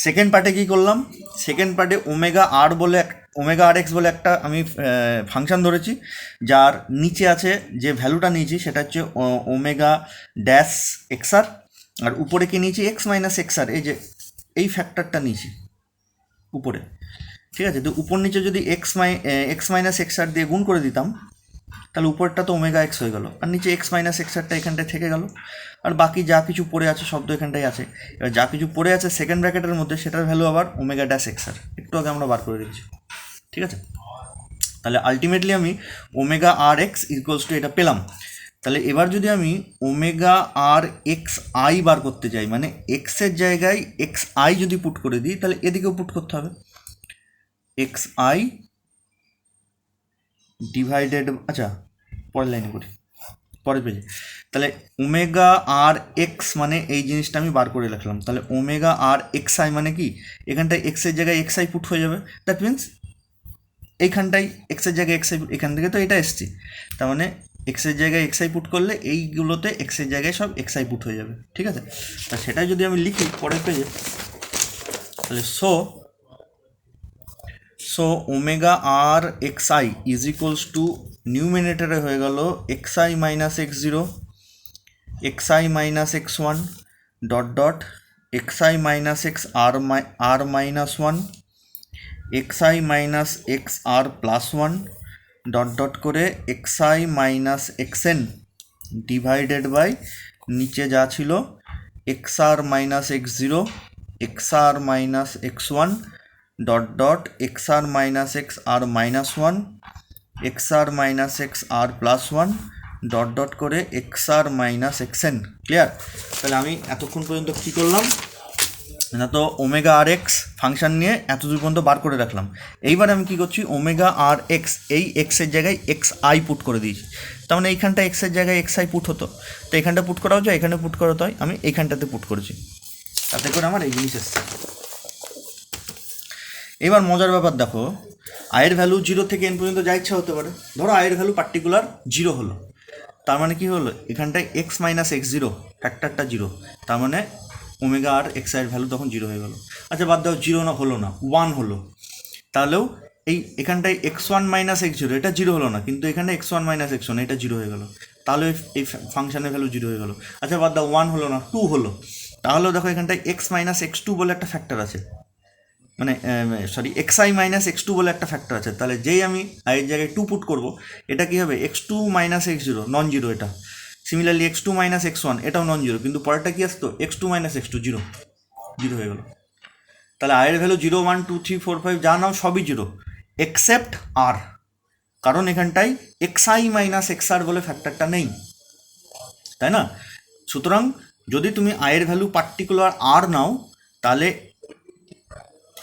সেকেন্ড পার্টে কী করলাম? সেকেন্ড পার্টে ওমেগা আর এক্স বলে একটা আমি ফাংশন ধরেছি, যার নিচে আছে যে ভ্যালুটা নিয়েছি সেটা হচ্ছে ওমেগা ড্যাশ এক্সআর, আর উপরে কি নিয়েছি? x-xr, এই যে এই ফ্যাক্টরটা নিয়েছি উপরে, ঠিক আছে? তো উপর নিচে যদি x-xr দিয়ে গুণ করে দিতাম, তাহলে উপরটা তো ওমেগা এক্স হয়ে গেল, আর নিচে x-xrটা এখানটায় থেকে গেল, আর বাকি যা কিছু পড়ে আছে শব্দ এখানটায় আছে। এবার যা কিছু পড়ে আছে সেকেন্ড ব্র্যাকেটের মধ্যে, সেটার ভ্যালু আবার ওমেগা ড্যাশ এক্সআর, একটু আগে আমরা বার করে দিচ্ছি, ঠিক আছে? তাহলে আলটিমেটলি আমি omega r x equals to এটা পেলাম। তাহলে এবার যদি আমি ওমেগা আর এক্স আই বার করতে চাই, মানে এক্সের জায়গায় এক্স আই যদি পুট করে দিই, তাহলে এদিকেও পুট করতে হবে এক্স আই ডিভাইডেড, আচ্ছা পরের লাইনে করি, পরের পেজে। তাহলে ওমেগা আর এক্স মানে এই জিনিসটা আমি বার করে রাখলাম, তাহলে ওমেগা আর এক্স আই মানে কি? এখানটায় এক্সের জায়গায় এক্স আই পুট হয়ে যাবে, দ্যাট মিন্স এইখানটাই এক্সের জায়গায় এক্স আই, এখান থেকে তো এটা এসছি, তার মানে এক্সের জায়গায় এক্স আই পুট করলে এইগুলোতে এক্সের জায়গায় সব এক্স আই পুট হয়ে যাবে, ঠিক আছে? তা সেটাই যদি আমি লিখি পরের পেজে, তাহলে so omega r x i is equals to নিউমিনেটরে হয়ে গেল xi-x0, xi-x1 dot xi-xr-1, xi-xr+1 dot করে xi-xn ডিভাইডেড বাই নিচে যা ছিল xr-x0, xr-x1 dot xr-xr-1, xr-xr+1 dot করে xr-xn। ক্লিয়ার? তাহলে আমি এতক্ষণ পর্যন্ত কী করলাম? না তো ওমেগা আর এক্স ফাংশন নিয়ে এতদূর পর্যন্ত বার করে রাখলাম। এইবার আমি কী করছি, ওমেগা আর এক্স, এই এক্সের জায়গায় এক্স আই পুট করে দিয়েছি। তার মানে এইখানটা এক্সের জায়গায় এক্স আই পুট হতো, তো এখানটা পুট করাও যায়, এখানে পুট করাতে হয়, আমি এইখানটাতে পুট করেছি, তাতে করে আমার এই জিনিস এসছে। এবার মজার ব্যাপার দেখো, আয়ের ভ্যালু 0 থেকে n পর্যন্ত যা ইচ্ছা হতে পারে। ধরো আয়ের ভ্যালু পার্টিকুলার 0 হলো, তার মানে কি হলো, এখানটায় এক্স মাইনাস এক্স জিরো, ফ্যাক্টরটা 0, তার মানে ওমেগা আর এক্স আয়ের ভ্যালু তখন 0 হয়ে গেল। আচ্ছা বাদ দাও, 0 না হলো না, 1 হলো, তাহলেও এখানটায় x1 মাইনাস এক্স জিরো, এটা 0 হলো না, কিন্তু এখানে x1 মাইনাস x1, এটা 0 হয়ে গেল, তাহলে এই ফাংশনের ভ্যালু 0 হয়ে গেল। আচ্ছা বাদ দাও, 1 হলো না, 2 হলো, তাহলেও দেখো এখানটায় এক্স মাইনাস এক্স টু বলে একটা ফ্যাক্টর আছে, মানে sorry x i minus x two বলে একটা ফ্যাক্টর আছে, তাহলে যেই আমি আইয়ের জায়গায় 2 পুট করবো, এটা কী হবে, x2 minus x zero, non zero এটা। সিমিলারলি x2 মাইনাস x1, এটাও নন জিরো, কিন্তু পরেরটা কি আসতো, x2 মাইনাস x2, 0 হয়ে গেল। তাহলে আয়ের ভ্যালু 0, 1, 2, 3, 4, 5 যা নাও সবই 0 এক্সেপ্ট আর, কারণ এখানটায় xi মাইনাস xr বলে ফ্যাক্টরটা নেই, তাই না? সুতরাং যদি তুমি আয়ের ভ্যালু পার্টিকুলার আর নাও,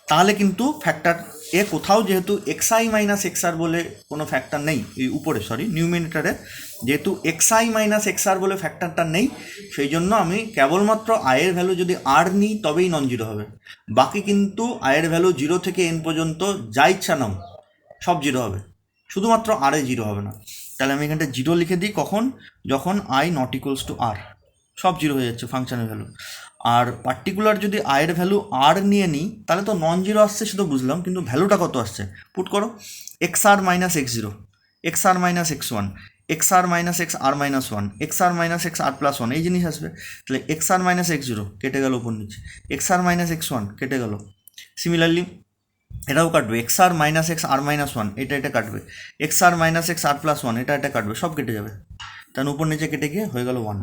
তাহলে কিন্তু ফ্যাক্টর এ কোথাও যেহেতু xi মাইনাস xr বলে কোনো ফ্যাক্টর নেই, এই উপরে নিউমিনেটরে যেহেতু xi মাইনাস xr বলে ফ্যাক্টরটা নেই, সেই জন্য আমি কেবলমাত্র আয়ের ভ্যালু যদি আর নিই তবেই নন জিরো হবে। বাকি কিন্তু আয়ের ভ্যালু 0 থেকে n পর্যন্ত যা ইচ্ছা নাও সব 0 হবে, শুধুমাত্র আর এ 0 হবে না। তাহলে আমি এখানটা 0 লিখে দিই কখন, যখন আই নট ইকুয়ালস টু আর, সব 0 হয়ে যাচ্ছে ফাংশনের ভ্যালু। আর পার্টিকুলার যদি আয়ের ভ্যালু আর নিয়ে নিই তাহলে তো নন জিরো আসছে, সে তো বুঝলাম, কিন্তু ভ্যালুটা কত আসছে, পুট করো x r minus x zero, x r minus x one, x r minus x r minus one, x r minus x r plus one, এই জিনিস আসবে। তাহলে x r minus x zero কেটে গেল উপর নিচে, x r minus x one কেটে গেল, সিমিলারলি এটাও কাটবে, x r minus x r minus one, এটা কাটবে, x r minus x r plus one, এটা কাটবে, সব কেটে যাবে, তার উপর নিচে কেটে গিয়ে হয়ে গেল 1।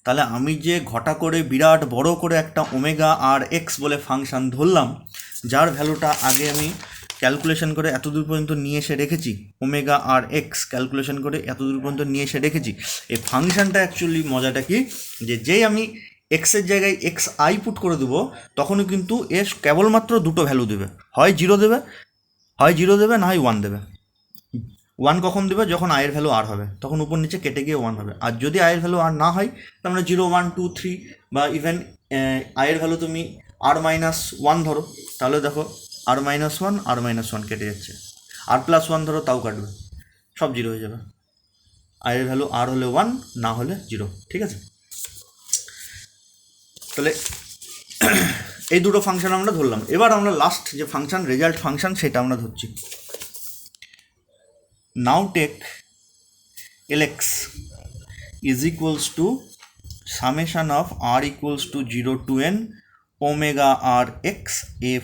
তাহলে আমি যে ঘটা করে বিরাট বড় করে একটা ওমেগা আর এক্স বলে ফাংশান ধরলাম, যার ভ্যালুটা আগে আমি ক্যালকুলেশন করে এতদূর পর্যন্ত নিয়ে এসে রেখেছি, ওমেগা আর এক্স ক্যালকুলেশন করে এতদূর পর্যন্ত নিয়ে এসে রেখেছি, এই ফাংশানটা অ্যাকচুয়ালি মজাটা কি, যেই আমি এক্সের জায়গায় এক্স আই পুট করে দেবো, তখনও কিন্তু এর কেবলমাত্র দুটো ভ্যালু দেবে, হয় 0 দেবে, না হয় 1 দেবে। 1 কখন দেবে, যখন আয়ের ভ্যালু আর হবে, তখন উপর নিচে কেটে গিয়ে 1 হবে। আর যদি আয়ের ভ্যালু আর না হয়, তার মানে 0, 1, 2, 3 বা ইভেন আয়ের ভ্যালু তুমি আর মাইনাস 1 ধরো, তাহলে দেখো আর মাইনাস 1, আর মাইনাস 1 কেটে যাচ্ছে, আর প্লাস 1 ধরো, তাও কাটবে, সব 0 হয়ে যাবে। আয়ের ভ্যালু আর হলে 1, না হলে 0, ঠিক আছে? তাহলে এই দুটো ফাংশন আমরা ধরলাম। এবার আমরা লাস্ট যে ফাংশন, রেজাল্ট ফাংশন, সেটা আমরা ধরছি। Now take Lx is equals to summation of r equals to 0 to n omega r x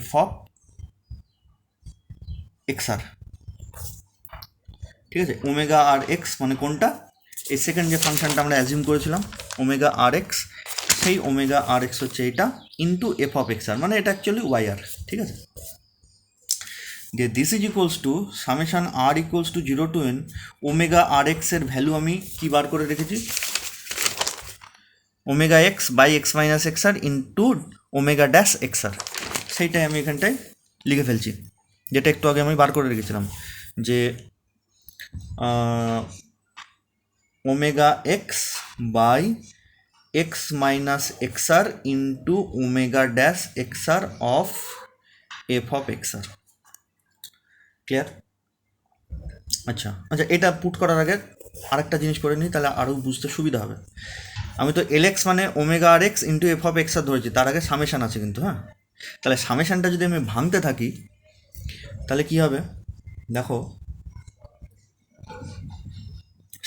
f of xr, ঠিক আছে? ওমেগা আর এক্স মানে কোনটা, এই সেকেন্ড যে ফাংশনটা আমরা অ্যাজিউম করেছিলাম ওমেগা আর এক্স, সেই ওমেগা আর এক্স হচ্ছে এটা, into f of x r, মানে এটা অ্যাকচুয়ালি ওয়াই আর, ঠিক আছে? যে this is equals to summation r equals to 0 to n omega r এক্সের ভ্যালু আমি কী বার করে রেখেছি, omega x by x minus x r into omega dash x r, সেইটাই আমি এখানটায় লিখে ফেলছি, যেটা একটু আগে আমি বার করে রেখেছিলাম, যে omega x by x minus x r into omega dash x r of f of x r. Clear? আচ্ছা, এটা পুট করার আগে আরেকটা জিনিস করে নিই, তাহলে আরও বুঝতে সুবিধা হবে। আমি তো এল এক্স মানে omega r x into f of x r ধরেছি, তার আগে সামেশান আছে কিন্তু, হ্যাঁ? তাহলে সামেশানটা যদি আমি ভাঙতে থাকি তাহলে কি হবে দেখো,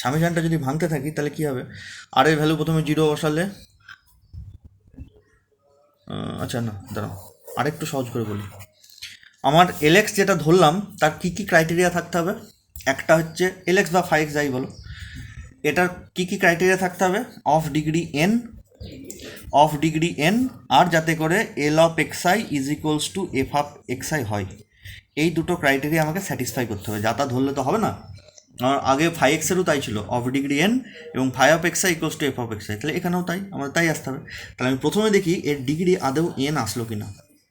সামেশানটা যদি ভাঙতে থাকি তাহলে কি হবে, আর এর ভ্যালু প্রথমে 0 বসালে, আচ্ছা না দাঁড়াও আরেকটু সহজ করে বলি, আমার এল এক্স যেটা ধরলাম তার কী কী ক্রাইটেরিয়া থাকতে হবে, একটা হচ্ছে এল এক্স বা ফাইভ যাই বলো, এটার কী কী ক্রাইটেরিয়া থাকতে হবে, অফ ডিগ্রি এন, আর যাতে করে এল of x i is equals to f of x I হয়, এই দুটো ক্রাইটেরিয়া আমাকে স্যাটিসফাই করতে হবে, যা তা ধরলে তো হবে না। আর আগে ফাই এক্সেরও তাই ছিল, অফ ডিগ্রি এন এবং phi of x i equals to f of x i, তাহলে এখানেও তাই, আমাদের তাই আসতে হবে। তাহলে আমি প্রথমে দেখি এর ডিগ্রি আদৌ এন আসলো কি না,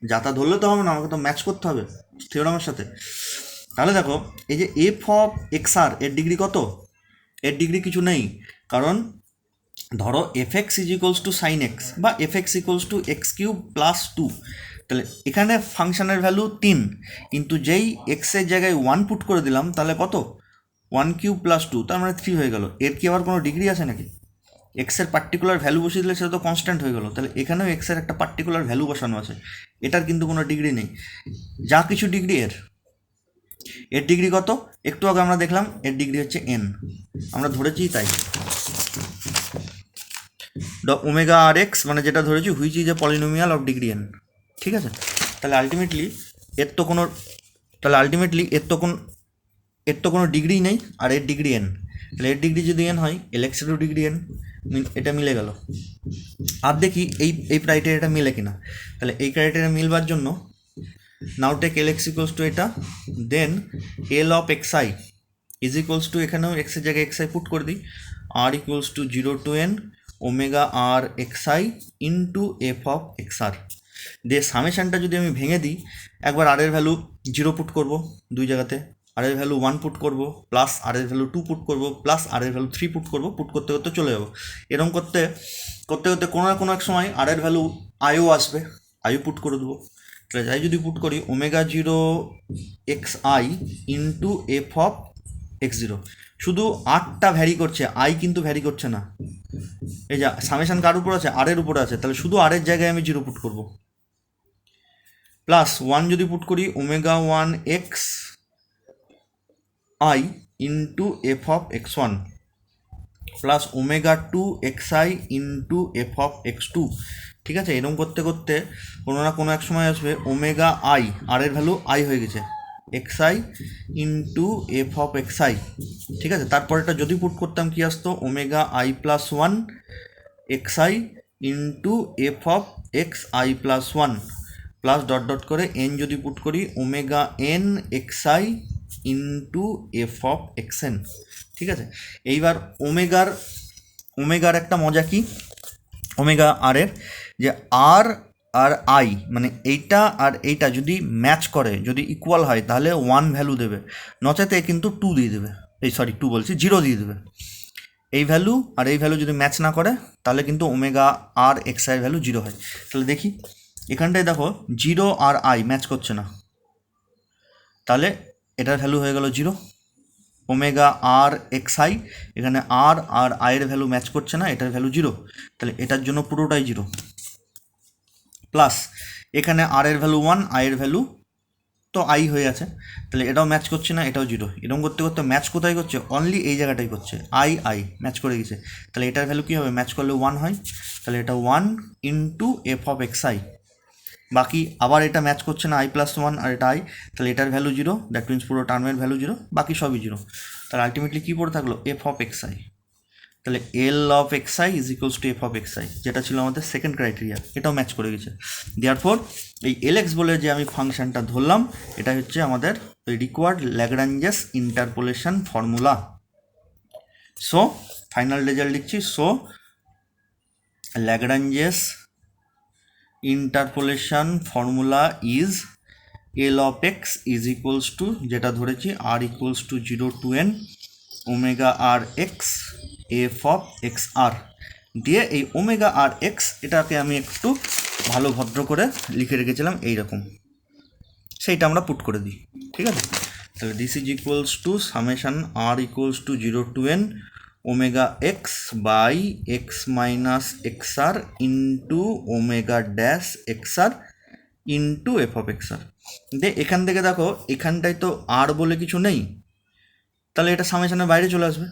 যা তা ধরলে তো হবে না, আমাকে তো ম্যাচ করতে হবে থিওরামের সাথে। তাহলে দেখো এই যে এফ অফ এক্স আর এর ডিগ্রি কত, এর ডিগ্রি কিছু নেই, কারণ ধরো f x is equals to sine x বা f x equals to x cube plus 2, তাহলে এখানে ফাংশনের ভ্যালু 3, কিন্তু যেই এক্সের জায়গায় 1 পুট করে দিলাম তাহলে কত, 1 কিউব প্লাস 2, তার মানে 3 হয়ে গেল। এর কি আবার কোনো ডিগ্রি আছে নাকি? এক্সের পার্টিকুলার ভ্যালু বসিয়ে দিলে সেটা তো কনস্ট্যান্ট হয়ে গেলো, তাহলে এখানেও এক্সের একটা পার্টিকুলার ভ্যালু বসানো আছে, এটার কিন্তু কোনো ডিগ্রি নেই। যা কিছু ডিগ্রি এর ডিগ্রি কত, একটু আগে আমরা দেখলাম এর ডিগ্রি হচ্ছে এন, আমরা ধরেছি তাই ওমেগা আর এক্স, মানে যেটা ধরেছি which is a polynomial of degree N. ঠিক আছে, তাহলে আলটিমেটলি এর তো কোনো ডিগ্রি নেই, আর এর ডিগ্রি এন, তাহলে এর ডিগ্রি যদি এন হয় এল এক্সেরও ডিগ্রি এন, এটা মিলে গেল। আর দেখি এই ক্রাইটেরিয়াটা মিলে কিনা, তাহলে এই ক্রাইটেরিয়া মিলবার জন্য now take l x equals to এটা, then l of x i is equals to, এখানেও এক্সের জায়গায় এক্স আই পুট করে দিই, r equals to 0 to n omega r x i into f of x r. দিয়ে সামেশানটা যদি আমি ভেঙে দিই, একবার আর এর ভ্যালু 0 পুট করব দুই জায়গাতে, আর এর ভ্যালু 1 পুট করব, প্লাস আর এর ভ্যালু 2 পুট করব, প্লাস আর এর ভ্যালু 3 পুট করব, পুট করতে করতে চলে যাবো। এরকম করতে করতে করতে কোনো না কোনো এক সময় আর এর ভ্যালু আইও আসবে, আইও পুট করে দেবো। তাহলে যাই যদি পুট করি omega 0 x i into f of x 0, শুধু আরটা ভ্যারি করছে, আই কিন্তু ভ্যারি করছে না। এই যা সামেশান কার উপর আছে, আর এর উপরে আছে, তাহলে শুধু আর এর জায়গায় আমি 0 পুট করব, প্লাস 1 যদি পুট করি omega 1 x i into f of x 1, plus omega 2 x i into f of x 2। ঠিক আছে, এরকম করতে করতে কোনো না কোনো এক সময় আসবে ওমেগা আই, আর এর ভ্যালু আই হয়ে গেছে, x i into f of x I. ঠিক আছে, তারপরেটা যদি পুট করতাম কি আসতো, omega I plus 1 x i into f of x I plus 1, plus dot dot করে এন যদি পুট করি omega N x i into f of x N. ঠিক আছে, এইবার ওমেগার একটা মজা কি, ওমেগা আর এর যে আর আর আই মানে এইটা আর এইটা যদি ম্যাচ করে, যদি ইকুয়াল হয় তাহলে 1 ভ্যালু দেবে, নচেতে কিন্তু 2 দিয়ে দেবে, 2 বলছি 0 দিয়ে দেবে। এই ভ্যালু আর এই ভ্যালু যদি ম্যাচ না করে তাহলে কিন্তু omega r x i value 0 হয়। তাহলে দেখি এখানটায় দেখো 0 আর আই ম্যাচ করছে না, তাহলে এটার ভ্যালু হয়ে গেল 0। ওমেগা আর এক্স আই, এখানে আর আর আইয়ের ভ্যালু ম্যাচ করছে না, এটার ভ্যালু 0, তাহলে এটার জন্য পুরোটাই 0, প্লাস এখানে আর এর ভ্যালু 1, আইয়ের ভ্যালু তো আই হয়ে আছে, তাহলে এটাও ম্যাচ করছে না, এটাও 0। এরকম করতে করতে ম্যাচ কোথায় করছে, অনলি এই জায়গাটাই করছে, আই ম্যাচ করে গেছে, তাহলে এটার ভ্যালু কী হবে, ম্যাচ করলে 1 হয়, তাহলে এটা 1 into f of x I. বাকি আবার এটা ম্যাচ করছে না, আই প্লাস 1 আর এটা আই, তাহলে এটার ভ্যালু 0, দ্যাট মিনস পুরো টার্মের ভ্যালু 0, বাকি সবই 0। তাহলে আলটিমেটলি কী পড়ে থাকলো, এফ অফ এক্স আই। তাহলে l of x i is equals to f of x i, যেটা ছিল আমাদের সেকেন্ড ক্রাইটেরিয়া, এটাও ম্যাচ করে গেছে। দেয়ারফর এই এল এক্স বলে যে আমি ফাংশনটা ধরলাম, এটা হচ্ছে আমাদের required Lagrange's interpolation formula. So final result লিখছি, so Lagrange's interpolation formula is L of x is equals to, যেটা ধরেছি r equals to 0 to n omega r x f of x r, দিয়ে এই ওমেগা আর এক্স এটাকে আমি একটু ভালো ভদ্র করে লিখে রেখেছিলাম এইরকম, সেইটা আমরা পুট করে দিই। ঠিক আছে, তাহলে this is equals to summation r equals to 0 to n omega x by x minus x r into omega dash x r into f of x r. দিয়ে এখান থেকে দেখো এখানটায় তো আর বলে কিছু নেই, তাহলে এটা সামেশানের বাইরে চলে আসবে,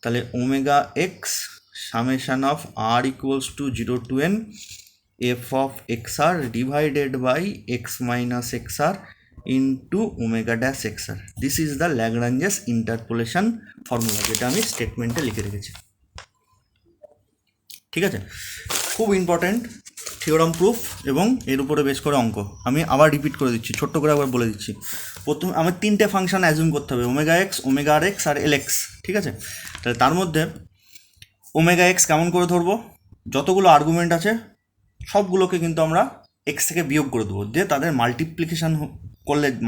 তাহলে omega x summation of r equals to 0 to n f of x r divided by x minus x r into omega dash x r. This is the Lagrange's interpolation formula, যেটা আমি স্টেটমেন্টে লিখে রেখেছি। ঠিক আছে, খুব ইম্পর্ট্যান্ট। থিওরাম প্রুফ এবং এর উপরে বেস করে অঙ্ক। আমি আবার রিপিট করে দিচ্ছি, ছোট্ট করে আবার বলে দিচ্ছি। প্রথমে আমার 3টে ফাংশন অ্যাজিউম করতে হবে, omega x, omega r x আর এল এক্স, ঠিক আছে? তাহলে তার মধ্যে ওমেগা এক্স কেমন করে ধরবো, যতগুলো আর্গুমেন্ট আছে সবগুলোকে কিন্তু আমরা এক্স থেকে বিয়োগ করে দেবো, দিয়ে তাদের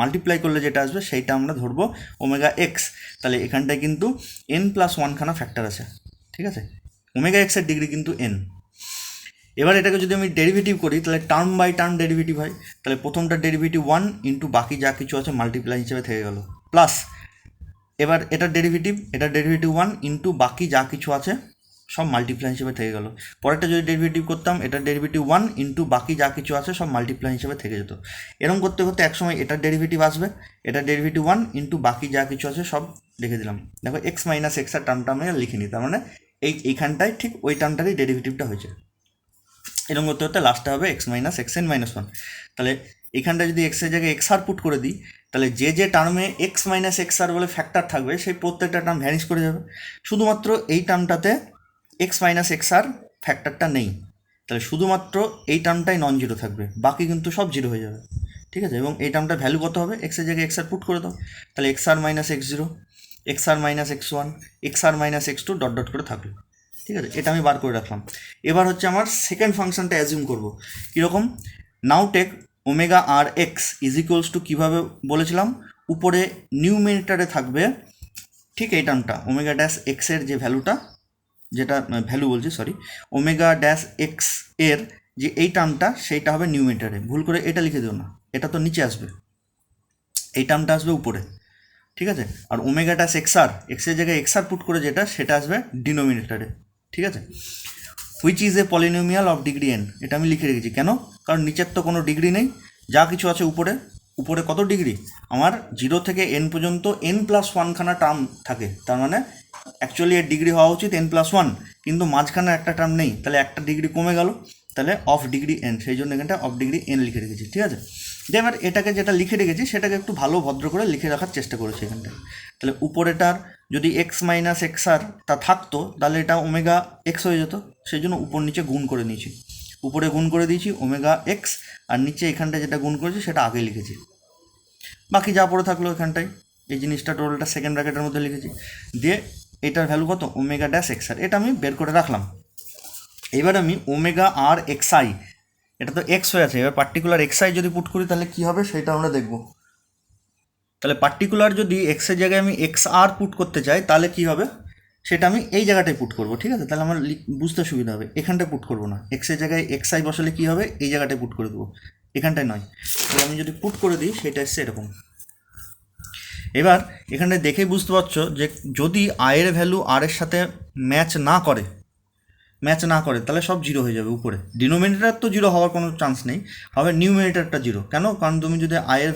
মাল্টিপ্লাই করলে যেটা আসবে সেইটা আমরা ধরবো ওমেগা এক্স। তাহলে এখানটায় কিন্তু n+1 খানা ফ্যাক্টর আছে, ঠিক আছে? ওমেগা এক্সের ডিগ্রি কিন্তু n। এবার এটাকে যদি আমি ডেরিভেটিভ করি তাহলে টার্ম বাই টার্ম ডেরিভেটিভ হয়। তাহলে প্রথমটা ডেরিভেটিভ 1 ইন্টু বাকি যা কিছু আছে মাল্টিপ্লাই হিসেবে থেকে গেল, প্লাস এবার এটার ডেরিভেটিভ 1 ইন্টু বাকি যা কিছু আছে সব মাল্টিপ্লাই হিসেবে থেকে গেল। পরেরটা যদি ডেরিভেটিভ করতাম, এটার ডেরিভেটিভ 1 ইন্টু বাকি যা কিছু আছে সব মাল্টিপ্লাই হিসেবে থেকে যেত। এরকম করতে করতে একসময় এটার ডেরিভেটিভ আসবে, এটার ডেরিভেটিভ 1 ইন্টু বাকি যা কিছু আছে সব লিখে দিলাম। দেখো এক্স মাইনাস এক্স আর টার্মটা আমি লিখে নিই, তার মানে এইখানটায় ঠিক ওই টার্মটারই ডেরিভেটিভটা হয়েছে। এরকম করতে করতে লাস্টে হবে x minus x n minus 1। তাহলে এখানটা যদি এক্সের জায়গায় এক্স আর পুট করে দিই, তাহলে যে টার্মে এক্স মাইনাস এক্স আর বলে ফ্যাক্টর থাকবে সেই প্রত্যেকটা টার্ম ভ্যানিশ করে যাবে। শুধুমাত্র এই টার্মটাতে এক্স মাইনাস এক্স আর ফ্যাক্টরটা নেই, তাহলে শুধুমাত্র এই টার্মটাই নন জিরো থাকবে, বাকি কিন্তু সব জিরো হয়ে যাবে, ঠিক আছে? এবং এই টার্মটা ভ্যালু কত হবে, এক্সের জায়গায় এক্স আর পুট করে দাও, তাহলে x r minus x zero, x r minus x one, x r minus x two dot dot করে থাকলো, ঠিক আছে? এটা আমি বার করে রাখলাম। এবার হচ্ছে আমার সেকেন্ড ফাংশনটা অ্যাজিউম করবো কীরকম, now take omega r x is equals to কীভাবে বলেছিলাম, উপরে নিউমিনেটরে থাকবে ঠিক এই টার্মটা ওমেগা ড্যাশ এক্সের যে ভ্যালুটা, যেটা ভ্যালু বলছি সরি, ওমেগা ড্যাশ এক্স এর যে এই টার্মটা সেইটা হবে নিউমিনেটরে। ভুল করে এটা লিখে দিও না, এটা তো নিচে আসবে, এই টার্মটা আসবে উপরে, ঠিক আছে? আর ওমেগা ড্যাশ এক্স আর এক্সের জায়গায় এক্স আর পুট করে যেটা সেটা আসবে ডিনোমিনেটরে, ঠিক আছে? Which is a polynomial of degree N, এটা আমি লিখে রেখেছি কেন, কারণ নিচের তো কোনো ডিগ্রি নেই, যা কিছু আছে উপরে। উপরে কত ডিগ্রি, আমার 0 থেকে n পর্যন্ত n+1 খানা টার্ম থাকে, তার মানে অ্যাকচুয়ালি এর ডিগ্রি হওয়া উচিত n+1, কিন্তু মাঝখানে একটা টার্ম নেই, তাহলে একটা ডিগ্রি কমে গেল, তাহলে অফ ডিগ্রি এন, সেই জন্য এখানটা অফ ডিগ্রি এন লিখে রেখেছি, ঠিক আছে? যে এবার এটাকে যেটা লিখে রেখেছি সেটাকে একটু ভালো ভদ্র করে লিখে রাখার চেষ্টা করেছি এখানটা। তাহলে উপরেটার যদি এক্স মাইনাস এক্স আর তা থাকতো তাহলে এটা ওমেগা এক্স হয়ে যেত, সেই জন্য উপর নিচে গুণ করে নিয়েছি, উপরে গুণ করে দিয়েছি ওমেগা এক্স, আর নিচে এখানটায় যেটা গুণ করেছি সেটা আগে লিখেছি, বাকি যা পড়ে থাকলো এখানটায় এই জিনিসটা টোটালটা সেকেন্ড ব্র্যাকেটের মধ্যে লিখেছি, দিয়ে এটার ভ্যালু কত ওমেগা ড্যাশ এক্স আর, এটা আমি বের করে রাখলাম। এবার আমি ওমেগা আর এক্স আই, এটা তো এক্স হয়ে আছে, এবার পার্টিকুলার এক্স আই যদি পুট করি তাহলে কী হবে সেটা আমরা দেখব। তাহলে পার্টিকুলার যদি এক্সের জায়গায় আমি এক্স আর পুট করতে চাই তাহলে কী হবে সেটা আমি এই জায়গাটায় পুট করব, ঠিক আছে? তাহলে আমার বুঝতে সুবিধা হবে, এখানটায় পুট করবো না, এক্সের জায়গায় এক্স আই বসালে কী হবে এই জায়গাটায় পুট করে দেবো, এখানটায় নয়। তাহলে আমি যদি পুট করে দিই সেটা এসছে এরকম। এবার এখানটায় দেখেই বুঝতে পারছো যে যদি আয়ের ভ্যালু আর এর সাথে ম্যাচ না করে তাহলে সব জিরো হয়ে যাবে উপরে। ডিনোমিনেটর তো জিরো হওয়ার কোনো চান্স নেই, হবে নিউমিনেটরটা জিরো। কেন, কারণ তুমি যদি আয়ের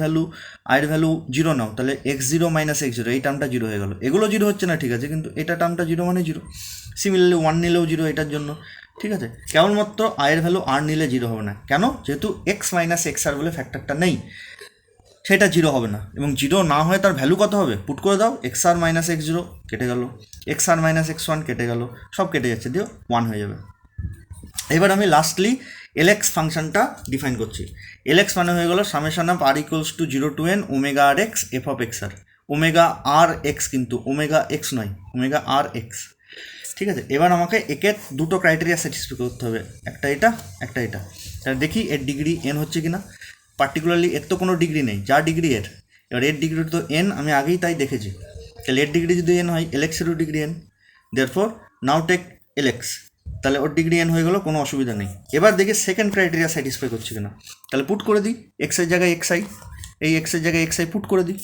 ভ্যালু জিরো নাও তাহলে x zero minus x zero এই টার্মটা জিরো হয়ে গেল, এগুলো জিরো হচ্ছে না, ঠিক আছে, কিন্তু এটা টার্মটা জিরো মানে জিরো। সিমিলারলি 1 নিলেও জিরো এটার জন্য, ঠিক আছে? কেবলমাত্র আয়ের ভ্যালু আর নিলে জিরো হবে না, কেন, যেহেতু এক্স মাইনাস এক্স আর বলে ফ্যাক্টরটা নেই, সেটা জিরো হবে না। এবং জিরো না হয়ে তার ভ্যালু কত হবে পুট করে দাও, x r minus x zero কেটে গেল, x r minus x one কেটে গেল, সব কেটে যাচ্ছে, দিও 1 হয়ে যাবে। এবার আমি লাস্টলি এলএক্স ফাংশনটা ডিফাইন করছি। এলএক্স মানে হয়ে গেল summation of r equals to 0 to n omega r x f of x r, omega r x কিন্তু ওমেগা এক্স নয়, ওমেগা আর এক্স, ঠিক আছে? এবার আমাকে একের দুটো ক্রাইটেরিয়া স্যাটিসফাই করতে হবে, একটা এটা তাহলে দেখি এর ডিগ্রি এন হচ্ছে কি না। পার্টিকুলারলি এর তো কোনো ডিগ্রি নেই, যা ডিগ্রি এর, এবার এর ডিগ্রি তো এন, আমি আগেই তাই দেখেছি, তাহলে এর ডিগ্রি যদি এন হয় এলএক্সেরও ডিগ্রি এন, দেয়ারফর নাও টেক এলএক্স, তাহলে ওর ডিগ্রি এন হয়ে গেলো, কোনো অসুবিধা নেই। এবার দেখি সেকেন্ড ক্রাইটেরিয়া স্যাটিসফাই করছে কিনা, তাহলে পুট করে দিই এক্সের জায়গায় এক্স আই, এই এক্সের জায়গায় এক্স আই পুট করে দিই,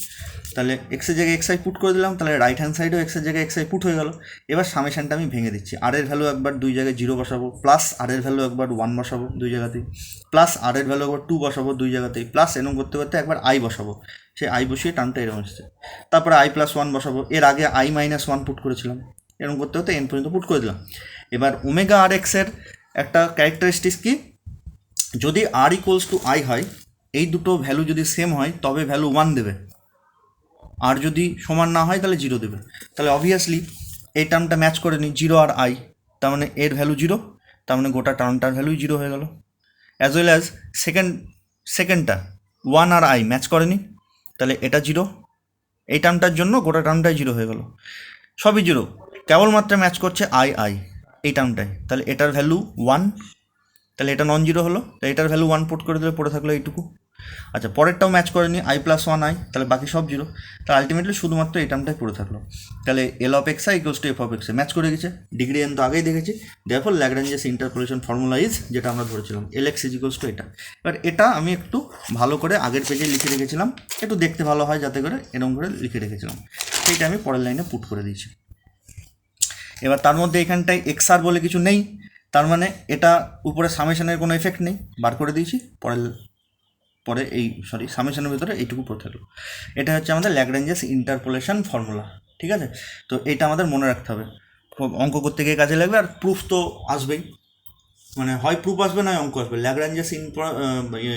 তাহলে এক্সের জায়গায় এক্স আই পুট করে দিলাম, তাহলে রাইট হ্যান্ড সাইডেও এক্সের জায়গায় এক্স আই পুট হয়ে গেল। এবার সামেশনটা আমি ভেঙে দিচ্ছি, আর এর ভ্যালু একবার দুই জায়গায় 0 বসাবো, প্লাস আর এর ভ্যালু একবার 1 বসাবো দুই জায়গাতেই, প্লাস আর এর ভ্যালু একবার 2 বসাবো দুই জায়গাতেই, প্লাস এরকম করতে করতে একবার আই বসাবো, সেই আই বসিয়ে টার্মটা এরকম আসছে, তারপরে i+1 বসাবো, এর আগে i-1 পুট করেছিলাম, এরকম করতে করতে এন পর্যন্ত পুট করে দিলাম। এবার ওমেগা আর এক্সের একটা ক্যারেক্টারিস্টিক্স কি, যদি আর ইকুয়ালস টু আই হয়, এই দুটো ভ্যালু যদি সেম হয় তবে ভ্যালু 1 দেবে, আর যদি সমান না হয় তাহলে 0 দেবে। তাহলে অবভিয়াসলি এই টার্মটা ম্যাচ করে নিই 0 আর আই, তার মানে এর ভ্যালু 0, তার মানে গোটা টার্মটার ভ্যালুই 0 হয়ে গেল। অ্যাজ ওয়েল অ্যাজ সেকেন্ডটা 1 আর I ম্যাচ করেনি, তাহলে এটা 0, এই টার্মটার জন্য গোটা টার্মটাই 0 হয়ে গেল, সবই 0, কেবলমাত্র ম্যাচ করছে I এই টার্মটাই, তাহলে এটার ভ্যালু 1, তাহলে এটা নন জিরো হলো, তাই এটার ভ্যালু 1 পুট করে দিলে পড়ে থাকলো এইটুকু। আচ্ছা, পরেরটাও ম্যাচ করেনি I+1 তাহলে বাকি সব 0, তাহলে আলটিমেটলি শুধুমাত্র এই টার্মটাই পড়ে থাকলো। তাহলে L(x) = f(x) ম্যাচ করে গেছে, ডিগ্রি n তো আগেই দেখেছি। Therefore Lagrange's interpolation formula is, যেটা আমরা ধরেছিলাম Lx = এটা। এবার এটা আমি একটু ভালো করে আগের পেজে লিখে রেখেছিলাম, একটু দেখতে ভালো হয় যাতে করে এরকম করে লিখে রেখেছিলাম, সেইটা আমি পরের লাইনে পুট করে দিয়েছি। এবার তার মধ্যে এখানটায় XR বলে কিছু নেই, তার মানে এটা উপরে সামেশনের কোনো এফেক্ট নেই, বার করে দিয়েছি। পরে সামেশনের ভিতরে এইটুকু পড়ে থাকলো। এটা হচ্ছে আমাদের ল্যাগ্রাঞ্জেস ইন্টারপোলেশন ফর্মুলা, ঠিক আছে? তো এটা আমাদের মনে রাখতে হবে, অঙ্ক করতে গিয়ে কাজে লাগবে। আর প্রুফ তো আসবেই, মানে হয় প্রুফ আসবে নয় অঙ্ক আসবে। Lagrange's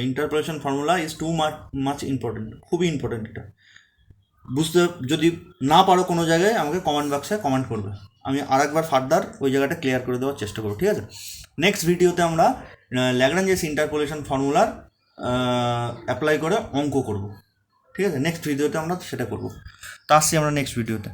interpolation formula is too much important, খুবই ইম্পর্টেন্ট। এটা বুঝতে যদি না পারো কোনো জায়গায় আমাকে কমেন্ট বক্সে কমেন্ট করবে, আমি আরেকবার ফার্দার ওই জায়গাটা ক্লিয়ার করে দেওয়ার চেষ্টা করবো, ঠিক আছে? নেক্সট ভিডিওতে আমরা ল্যাগ্রাঞ্জেস ইন্টারপোলেশন ফর্মুলার অ্যাপ্লাই করে অঙ্ক করব, ঠিক আছে? নেক্সট ভিডিওতে আমরা সেটা করব। তা আসছি আমরা নেক্সট ভিডিওতে।